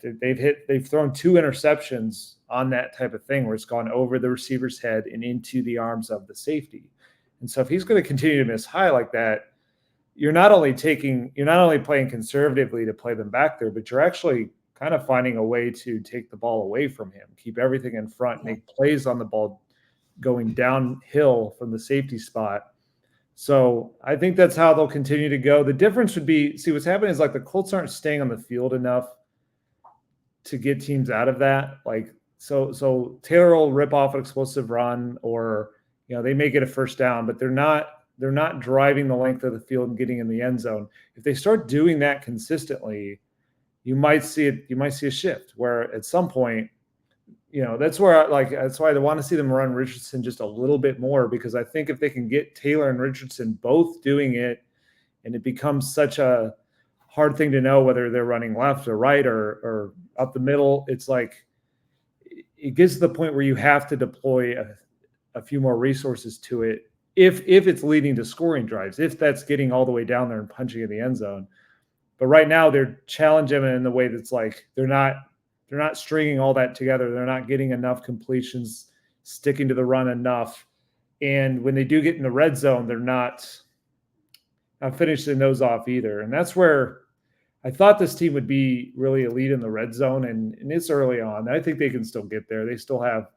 they've thrown 2 interceptions on that type of thing where it's gone over the receiver's head and into the arms of the safety. And so if he's going to continue to miss high like that, you're not only playing conservatively to play them back there, but you're actually kind of finding a way to take the ball away from him, keep everything in front, make plays on the ball going downhill from the safety spot. So I think that's how they'll continue to go. The difference would be, see, what's happening is like the Colts aren't staying on the field enough to get teams out of that. Like, so Taylor will rip off an explosive run or, they may get a first down, but they're not driving the length of the field and getting in the end zone. If they start doing that consistently, you might see a shift where at some point, that's why I want to see them run Richardson just a little bit more, because I think if they can get Taylor and Richardson both doing it and it becomes such a hard thing to know whether they're running left or right or up the middle, it's like it gets to the point where you have to deploy a few more resources to it if it's leading to scoring drives, if that's getting all the way down there and punching in the end zone. But right now they're challenging him in the way that's like they're not stringing all that together. They're not getting enough completions, sticking to the run enough. And when they do get in the red zone, they're not finishing those off either. And that's where I thought this team would be really elite in the red zone, and it's early on. I think they can still get there. They still have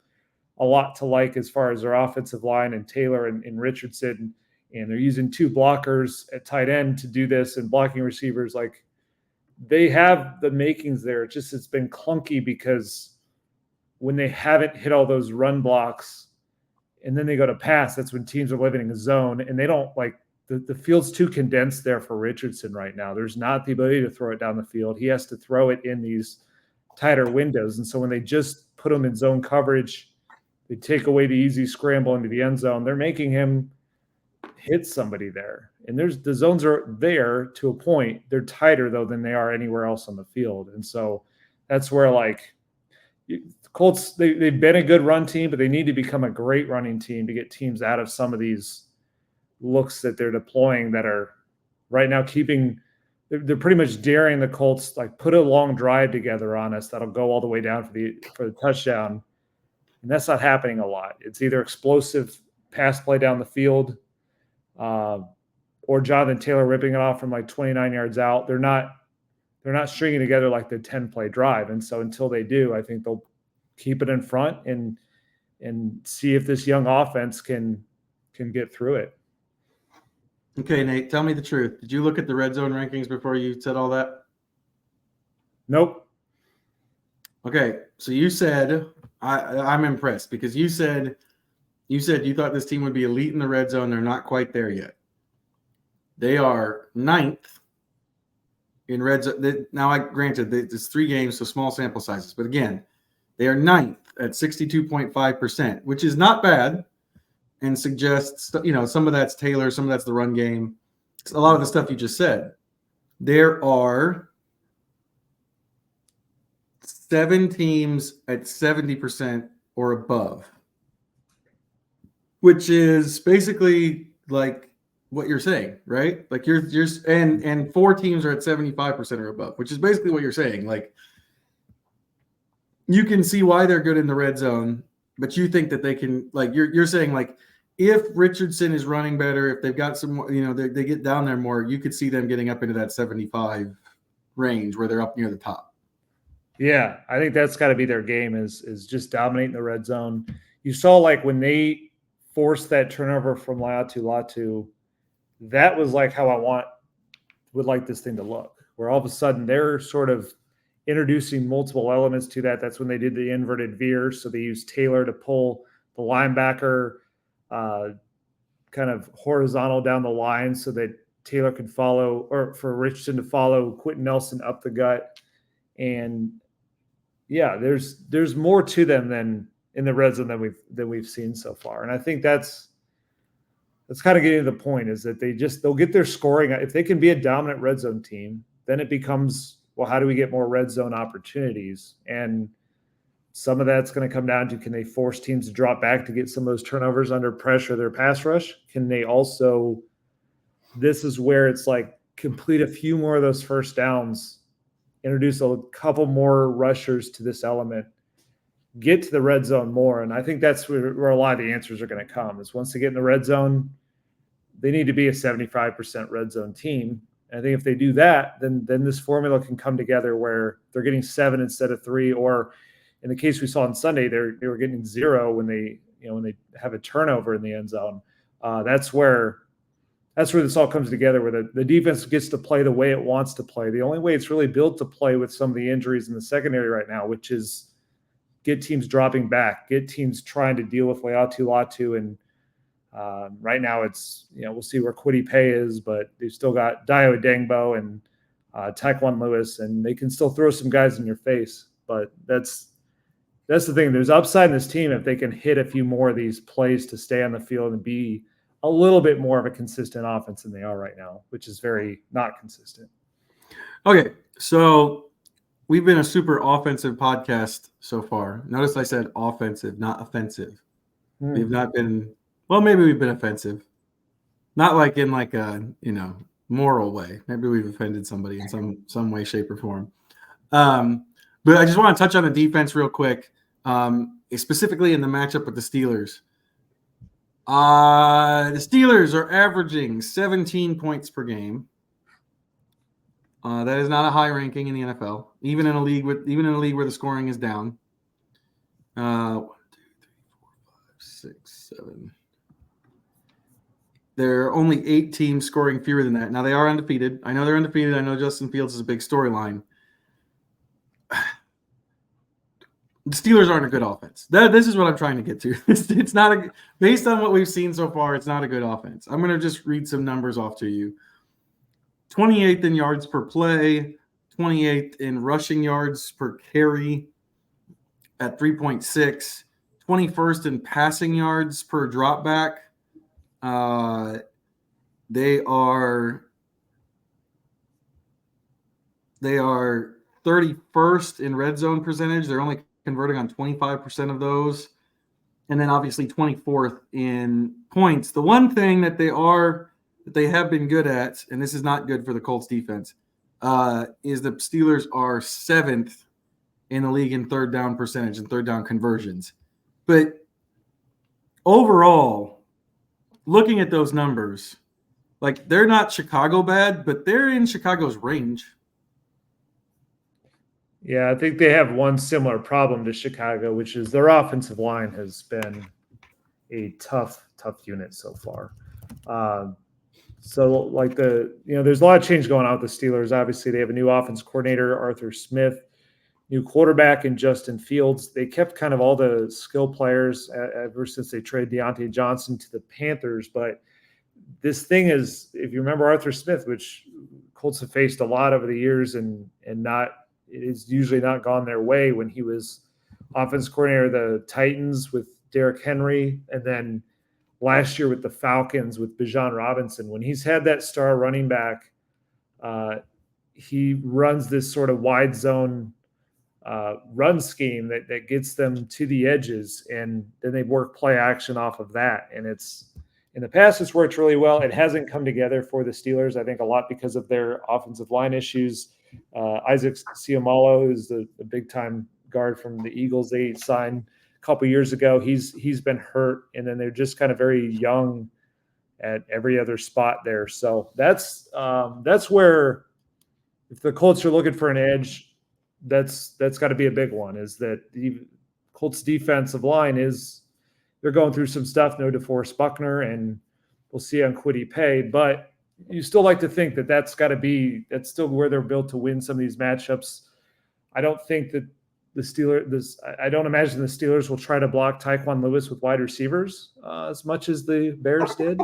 a lot to like as far as their offensive line and Taylor and Richardson, and they're using 2 blockers at tight end to do this and blocking receivers. Like, they have the makings there. It's been clunky because when they haven't hit all those run blocks and then they go to pass, that's when teams are living in a zone, and they don't like the field's too condensed there for Richardson right now. There's not the ability to throw it down the field. He has to throw it in these tighter windows. And so when they just put him in zone coverage, they take away the easy scramble into the end zone. They're making him hit somebody there. And the zones are there to a point. They're tighter though than they are anywhere else on the field. And so that's where the Colts, they've been a good run team, but they need to become a great running team to get teams out of some of these looks that they're deploying that are right now they're pretty much daring the Colts, like, put a long drive together on us that'll go all the way down for the touchdown. And that's not happening a lot. It's either explosive pass play down the field or Jonathan Taylor ripping it off from like 29 yards out. They're not stringing together like the 10-play drive. And so until they do, I think they'll keep it in front and see if this young offense can get through it. Okay, Nate, tell me the truth. Did you look at the red zone rankings before you said all that? Nope. Okay, so you said I'm impressed because you said you thought this team would be elite in the red zone. They're not quite there yet. They are 9th in red zone. Now, granted, it's 3 games, so small sample sizes. But again, they are 9th at 62.5%, which is not bad, and suggests, some of that's Taylor, some of that's the run game. A lot of the stuff you just said. There are 7 teams at 70% or above, which is basically like what you're saying, right? Like you're and 4 teams are at 75% or above, which is basically what you're saying. Like, you can see why they're good in the red zone, but you think that they can, like, you're saying, like, if Richardson is running better, if they've got some more, they get down there more, you could see them getting up into that 75 range where they're up near the top. Yeah, I think that's got to be their game is just dominating the red zone. You saw, like, when they forced that turnover from Latu, that was like how would like this thing to look, where all of a sudden they're sort of introducing multiple elements to that. That's when they did the inverted veer. So they used Taylor to pull the linebacker kind of horizontal down the line so that Taylor could follow, or for Richardson to follow Quentin Nelson up the gut. And yeah, there's more to them than in the red zone than we've seen so far. And I think that's kind of getting to the point, is that they'll get their scoring. If they can be a dominant red zone team, then it becomes, well, how do we get more red zone opportunities? And some of that's going to come down to, can they force teams to drop back to get some of those turnovers under pressure, their pass rush? Can they also, this is where it's like, complete a few more of those first downs, introduce a couple more rushers to this element, get to the red zone more. And I think that's where a lot of the answers are going to come, is once they get in the red zone, they need to be a 75% red zone team. And I think if they do that, then this formula can come together where they're getting 7 instead of 3, or in the case we saw on Sunday, they were getting 0 when they have a turnover in the end zone. That's where this all comes together, where the defense gets to play the way it wants to play. The only way it's really built to play with some of the injuries in the secondary right now, which is get teams dropping back, get teams trying to deal with Latu. And right now it's, we'll see where Kwity Paye is, but they've still got Dio Adengbo and Taekwon Lewis, and they can still throw some guys in your face. But that's the thing. There's upside in this team if they can hit a few more of these plays to stay on the field and be a little bit more of a consistent offense than they are right now, which is very not consistent. Okay, so we've been a super offensive podcast so far. Notice I said offensive, not offensive. We've not been, well, maybe we've been offensive. Not like in like a, moral way. Maybe we've offended somebody in some way, shape, or form. But I just want to touch on the defense real quick, specifically in the matchup with the Steelers. The Steelers are averaging 17 points per game. That is not a high ranking in the NFL, even in a league where the scoring is down. 1, 2, 3, 4, 5, 6, 7. There are only 8 teams scoring fewer than that. Now, they are undefeated. I know they're undefeated. I know Justin Fields is a big storyline. The Steelers aren't a good offense. This is what I'm trying to get to. It's not based on what we've seen so far. It's not a good offense. I'm going to just read some numbers off to you. 28th in yards per play, 28th in rushing yards per carry at 3.6, 21st in passing yards per dropback. They are 31st in red zone percentage. They're only converting on 25% of those. And then obviously 24th in points. The one thing that they have been good at, and this is not good for the Colts defense, is the Steelers are 7th in the league in third down percentage and third down conversions. But overall, looking at those numbers, like they're not Chicago bad, but they're in Chicago's range. Yeah, I think they have one similar problem to Chicago, which is their offensive line has been a tough unit so far. So like there's a lot of change going on with the Steelers. Obviously, they have a new offense coordinator, Arthur Smith, new quarterback in Justin Fields. They kept kind of all the skill players ever since they traded Deontay Johnson to the Panthers. But this thing is, if you remember Arthur Smith, which Colts have faced a lot over the years and it is usually not gone their way. When he was offense coordinator of the Titans with Derrick Henry, and then last year with the Falcons with Bijan Robinson, when he's had that star running back, he runs this sort of wide zone run scheme that gets them to the edges, and then they work play action off of that. And it's in the past, it's worked really well. It hasn't come together for the Steelers, I think, a lot because of their offensive line issues. Isaac Seumalo is a big-time guard from the Eagles they signed a couple years ago. He's been hurt, and then they're just kind of very young at every other spot there. So that's where, if the Colts are looking for an edge, that's got to be a big one. Is that the Colts defensive line they're going through some stuff. No DeForest Buckner, and we'll see on Kwity Paye, but you still like to think that's still where they're built to win some of these matchups. I don't think that I don't imagine the Steelers will try to block Tyquan Lewis with wide receivers as much as the Bears did.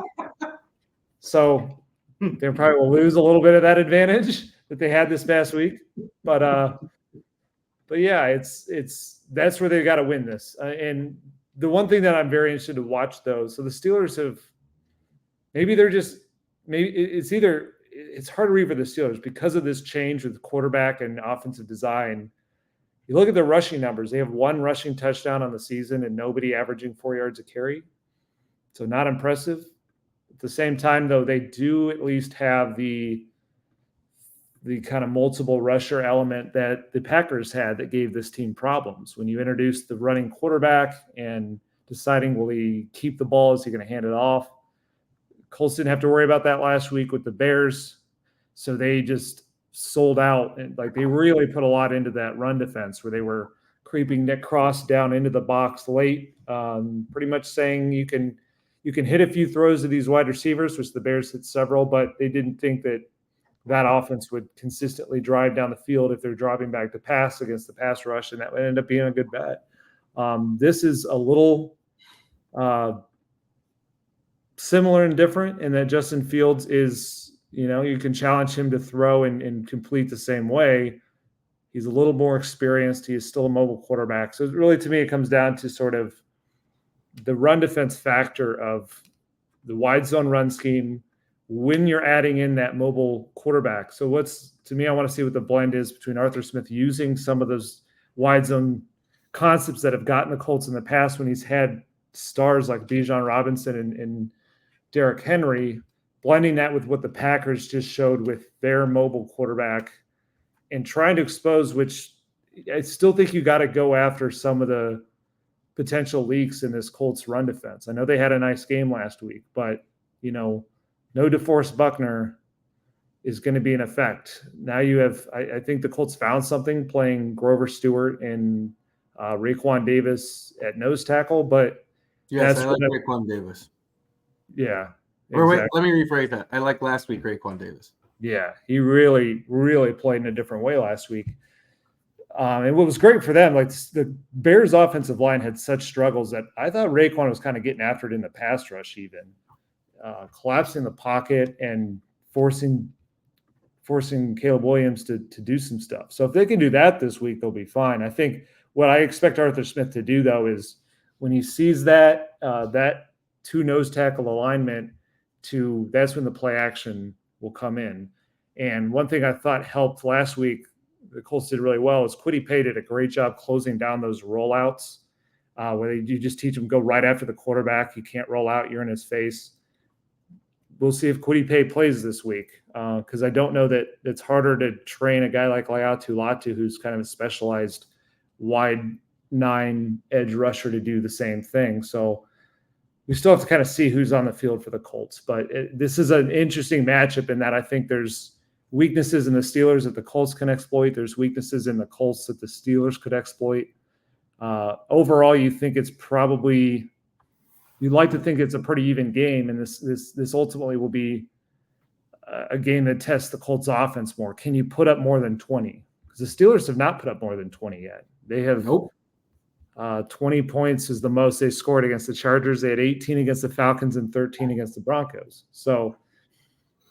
So they probably will lose a little bit of that advantage that they had this past week. But yeah, that's where they got to win this. And the one thing that I'm very interested to watch, though, so the Steelers it's hard to read for the Steelers because of this change with quarterback and offensive design. You look at the rushing numbers; they have one rushing touchdown on the season and nobody averaging 4 yards a carry. So not impressive. At the same time, though, they do at least have the kind of multiple rusher element that the Packers had that gave this team problems. When you introduce the running quarterback and deciding, will he keep the ball? Is he going to hand it off? Colts didn't have to worry about that last week with the Bears. So they just sold out. And they really put a lot into that run defense where they were creeping Nick Cross down into the box late, pretty much saying you can hit a few throws to these wide receivers, which the Bears hit several, but they didn't think that offense would consistently drive down the field if they're dropping back to pass against the pass rush, and that would end up being a good bet. This is a little similar and different in that Justin Fields is, you can challenge him to throw and complete the same way. He's a little more experienced. He is still a mobile quarterback. So really, to me, it comes down to sort of the run defense factor of the wide zone run scheme when you're adding in that mobile quarterback. So I want to see what the blend is between Arthur Smith using some of those wide zone concepts that have gotten the Colts in the past when he's had stars like Bijan Robinson and Derrick Henry, blending that with what the Packers just showed with their mobile quarterback and trying to expose, which I still think you got to go after some of the potential leaks in this Colts run defense. I know they had a nice game last week, but, no DeForest Buckner is going to be in effect. Now you have, I think the Colts found something playing Grover Stewart and Raekwon Davis at nose tackle, but yes, I like Raekwon Davis. Yeah. Or wait, let me rephrase that. I like last week Raekwon Davis. Yeah, he really, really played in a different way last week. And what was great for them, like the Bears' offensive line had such struggles that I thought Raekwon was kind of getting after it in the pass rush, even collapsing the pocket and forcing Caleb Williams to do some stuff. So if they can do that this week, they'll be fine. I think what I expect Arthur Smith to do, though, is when he sees that two nose tackle alignment, that's when the play action will come in. And one thing I thought helped last week, the Colts did really well, is Kwity Paye did a great job closing down those rollouts where you just teach them go right after the quarterback. You can't roll out, you're in his face. We'll see if Kwity Paye plays this week because I don't know that it's harder to train a guy like Laiatu Latu, who's kind of a specialized wide 9 edge rusher, to do the same thing. So we still have to kind of see who's on the field for the Colts. But this is an interesting matchup in that I think there's weaknesses in the Steelers that the Colts can exploit. There's weaknesses in the Colts that the Steelers could exploit. Overall, you'd like to think it's a pretty even game, and this ultimately will be a game that tests the Colts offense more. Can you put up more than 20? Because the Steelers have not put up more than 20 yet. They have 20 points is the most they scored against the Chargers. They had 18 against the Falcons and 13 against the Broncos. So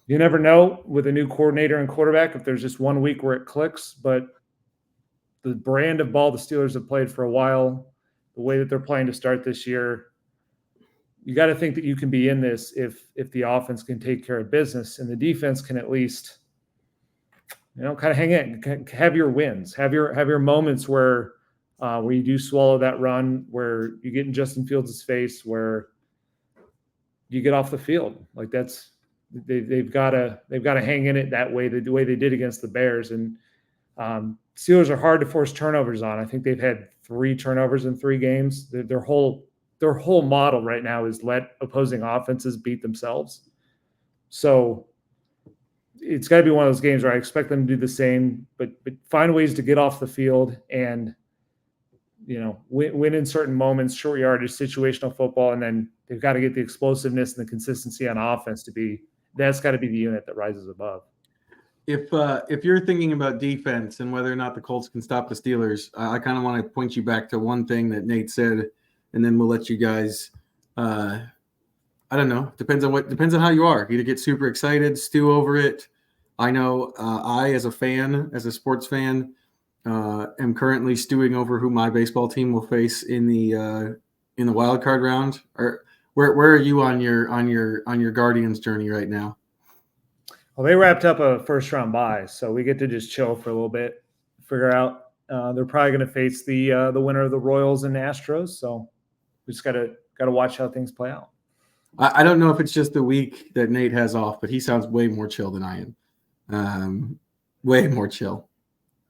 you never know with a new coordinator and quarterback if there's just one week where it clicks. But the brand of ball the Steelers have played for a while, the way that they're playing to start this year, you got to think that you can be in this if the offense can take care of business and the defense can at least, kind of hang in, have your wins, have your moments where you do swallow that run, where you get in Justin Fields' face, where you get off the field. Like they've got to hang in it that way, the way they did against the Bears. And Steelers are hard to force turnovers on. I think they've had 3 turnovers in 3 games. Their whole model right now is let opposing offenses beat themselves. So it's got to be one of those games where I expect them to do the same, but find ways to get off the field and, win in certain moments, short yardage, situational football, and then they've got to get the explosiveness and the consistency on offense that's got to be the unit that rises above. If you're thinking about defense and whether or not the Colts can stop the Steelers, I kind of want to point you back to one thing that Nate said, and then we'll let you guys. I don't know. Depends on how you are. Either get super excited, stew over it. I know I, as a sports fan, am currently stewing over who my baseball team will face in the wild card round. Or where are you on your Guardians journey right now? Well, they wrapped up a first round bye, so we get to just chill for a little bit, figure out. They're probably going to face the winner of the Royals and Astros, so we just got to watch how things play out. I don't know if it's just the week that Nate has off, but he sounds way more chill than I am. Way more chill.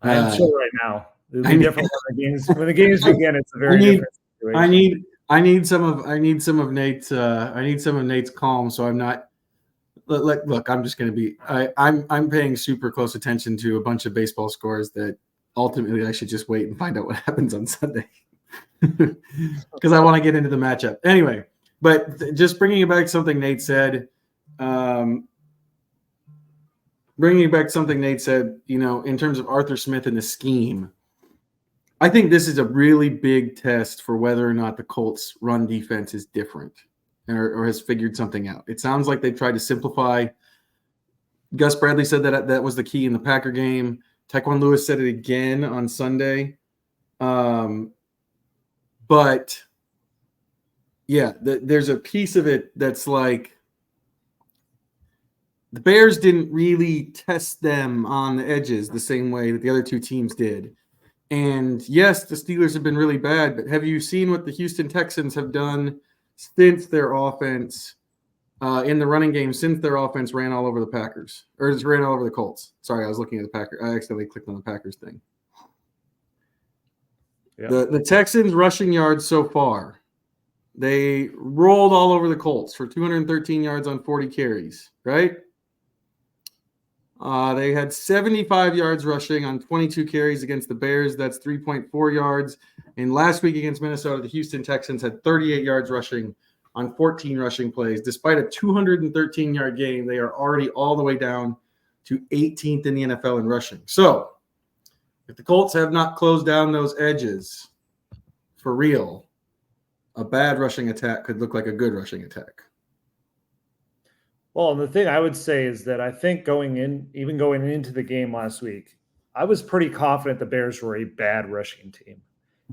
I am chill right now. It'll be different when the games begin. It's a very different situation. I need some of Nate's calm, so I'm not. Look, I'm just going to be. I'm paying super close attention to a bunch of baseball scores that ultimately I should just wait and find out what happens on Sunday because I want to get into the matchup anyway. But just bringing back something Nate said. In terms of Arthur Smith and the scheme, I think this is a really big test for whether or not the Colts' run defense is different or has figured something out. It sounds like they've tried to simplify. Gus Bradley said that was the key in the Packer game. Tyquan Lewis said it again on Sunday. But yeah, there's a piece of it that's like the Bears didn't really test them on the edges the same way that the other 2 teams did. And yes, the Steelers have been really bad, but have you seen what the Houston Texans have done since their offense in the running game, since their offense ran all over the Packers, or just ran all over the Colts? Sorry, I was looking at the Packers. I accidentally clicked on the Packers thing. Yeah. The Texans rushing yards so far, they rolled all over the Colts for 213 yards on 40 carries, right? They had 75 yards rushing on 22 carries against the Bears. That's 3.4 yards. And last week against Minnesota, the Houston Texans had 38 yards rushing on 14 rushing plays. Despite a 213-yard game, they are already all the way down to 18th in the NFL in rushing. So If the Colts have not closed down those edges for real, a bad rushing attack could look like a good rushing attack. Well, and the thing I would say is that I think going into the game last week, I was pretty confident the Bears were a bad rushing team.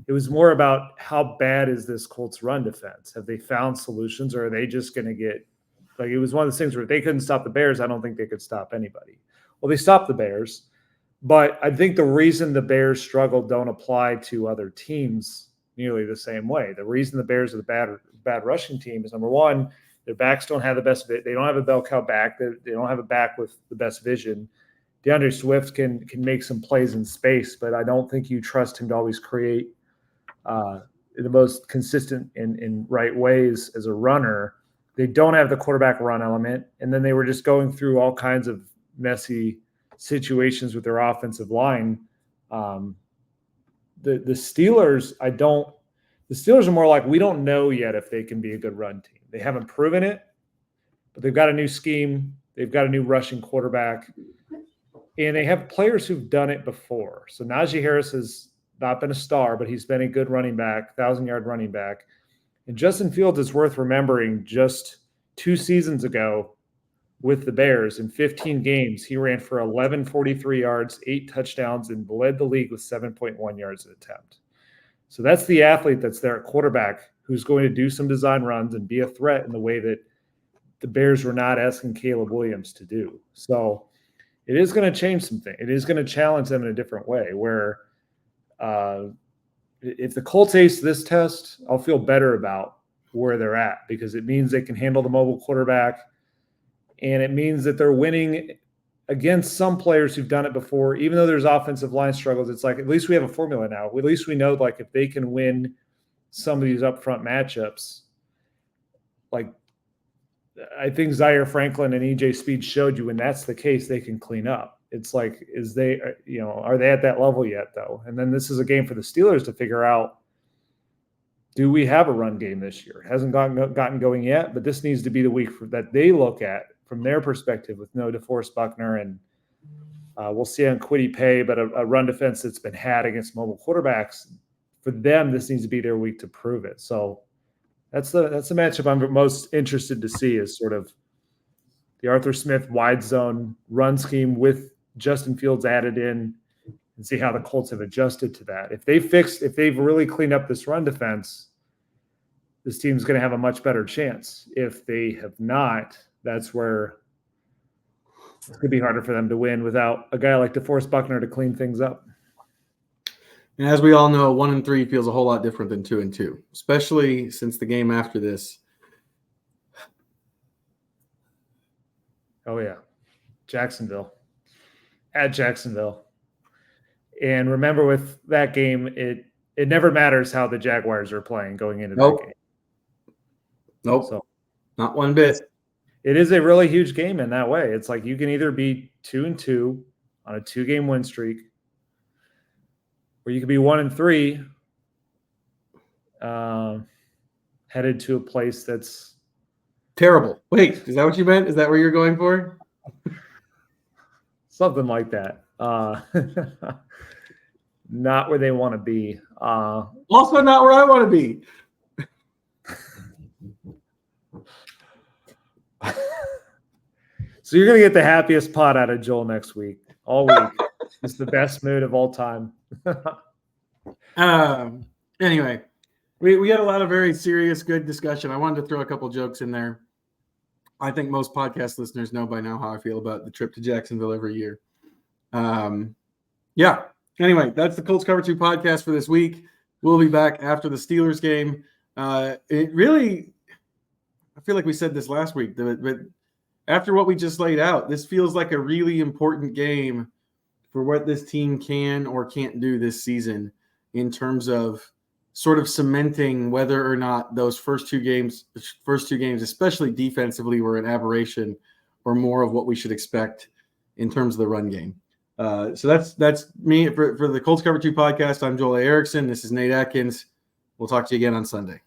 It was more about how bad is this Colts run defense? Have they found solutions, or are they just going to get like it was one of those things where if they couldn't stop the Bears, I don't think they could stop anybody. Well, they stopped the Bears, but I think the reason the Bears struggled don't apply to other teams nearly the same way. The reason the Bears are the bad rushing team is, number one, their backs don't have the best. They don't have a bell cow back. They don't have a back with the best vision. DeAndre Swift can make some plays in space, but I don't think you trust him to always create the most consistent in right ways as a runner. They don't have the quarterback run element, and then they were just going through all kinds of messy situations with their offensive line. The Steelers, the Steelers are more like, we don't know yet if they can be a good run team. They haven't proven it, but they've got a new scheme. They've got a new rushing quarterback, and they have players who've done it before. So Najee Harris has not been a star, but he's been a good running back, 1,000-yard running back. And Justin Fields is worth remembering. Just 2 seasons ago with the Bears in 15 games, he ran for 1,143 yards, 8 touchdowns, and led the league with 7.1 yards an attempt. So that's the athlete that's there at quarterback who's going to do some design runs and be a threat in the way that the Bears were not asking Caleb Williams to do. So it is going to change something. It is going to challenge them in a different way where if the Colts ace this test, I'll feel better about where they're at because it means they can handle the mobile quarterback, and it means that they're winning against some players who've done it before. Even though there's offensive line struggles, it's like at least we have a formula now. At least we know like if they can win some of these upfront matchups, like I think Zaire Franklin and EJ Speed showed you when that's the case, they can clean up. It's like, are they at that level yet though? And then this is a game for the Steelers to figure out, do we have a run game this year? It hasn't gotten going yet, but this needs to be the week that they look at from their perspective with no DeForest Buckner, and we'll see on Kwity Paye, but a run defense that's been had against mobile quarterbacks. For them, this needs to be their week to prove it. So that's the matchup I'm most interested to see is sort of the Arthur Smith wide zone run scheme with Justin Fields added in, and see how the Colts have adjusted to that. If they've really cleaned up this run defense, this team's going to have a much better chance. If they have not, that's where it's going to be harder for them to win without a guy like DeForest Buckner to clean things up. And as we all know, 1-3 feels a whole lot different than 2-2, especially since the game after this. Oh yeah, Jacksonville. At Jacksonville. And remember with that game, it never matters how the Jaguars are playing going into that game. Nope. So, not one bit. It is a really huge game in that way. It's like you can either be 2-2 on a 2-game win streak, or you could be 1-3 headed to a place that's terrible. Wait, is that what you meant? Is that where you're going for? Something like that. Not where they want to be. Also not where I want to be. So you're going to get the happiest pot out of Joel next week. All week. It's the best mood of all time. Anyway, we had a lot of very serious, good discussion. I wanted to throw a couple jokes in there. I think most podcast listeners know by now how I feel about the trip to Jacksonville every year. Yeah. Anyway, that's the Colts Cover-2 podcast for this week. We'll be back after the Steelers game. It really, I feel like we said this last week, but after what we just laid out, this feels like a really important game for what this team can or can't do this season in terms of sort of cementing whether or not those first two games, especially defensively, were an aberration or more of what we should expect in terms of the run game. So that's me for the Colts Cover-2 podcast. I'm Joel A. Erickson. This is Nate Atkins. We'll talk to you again on Sunday.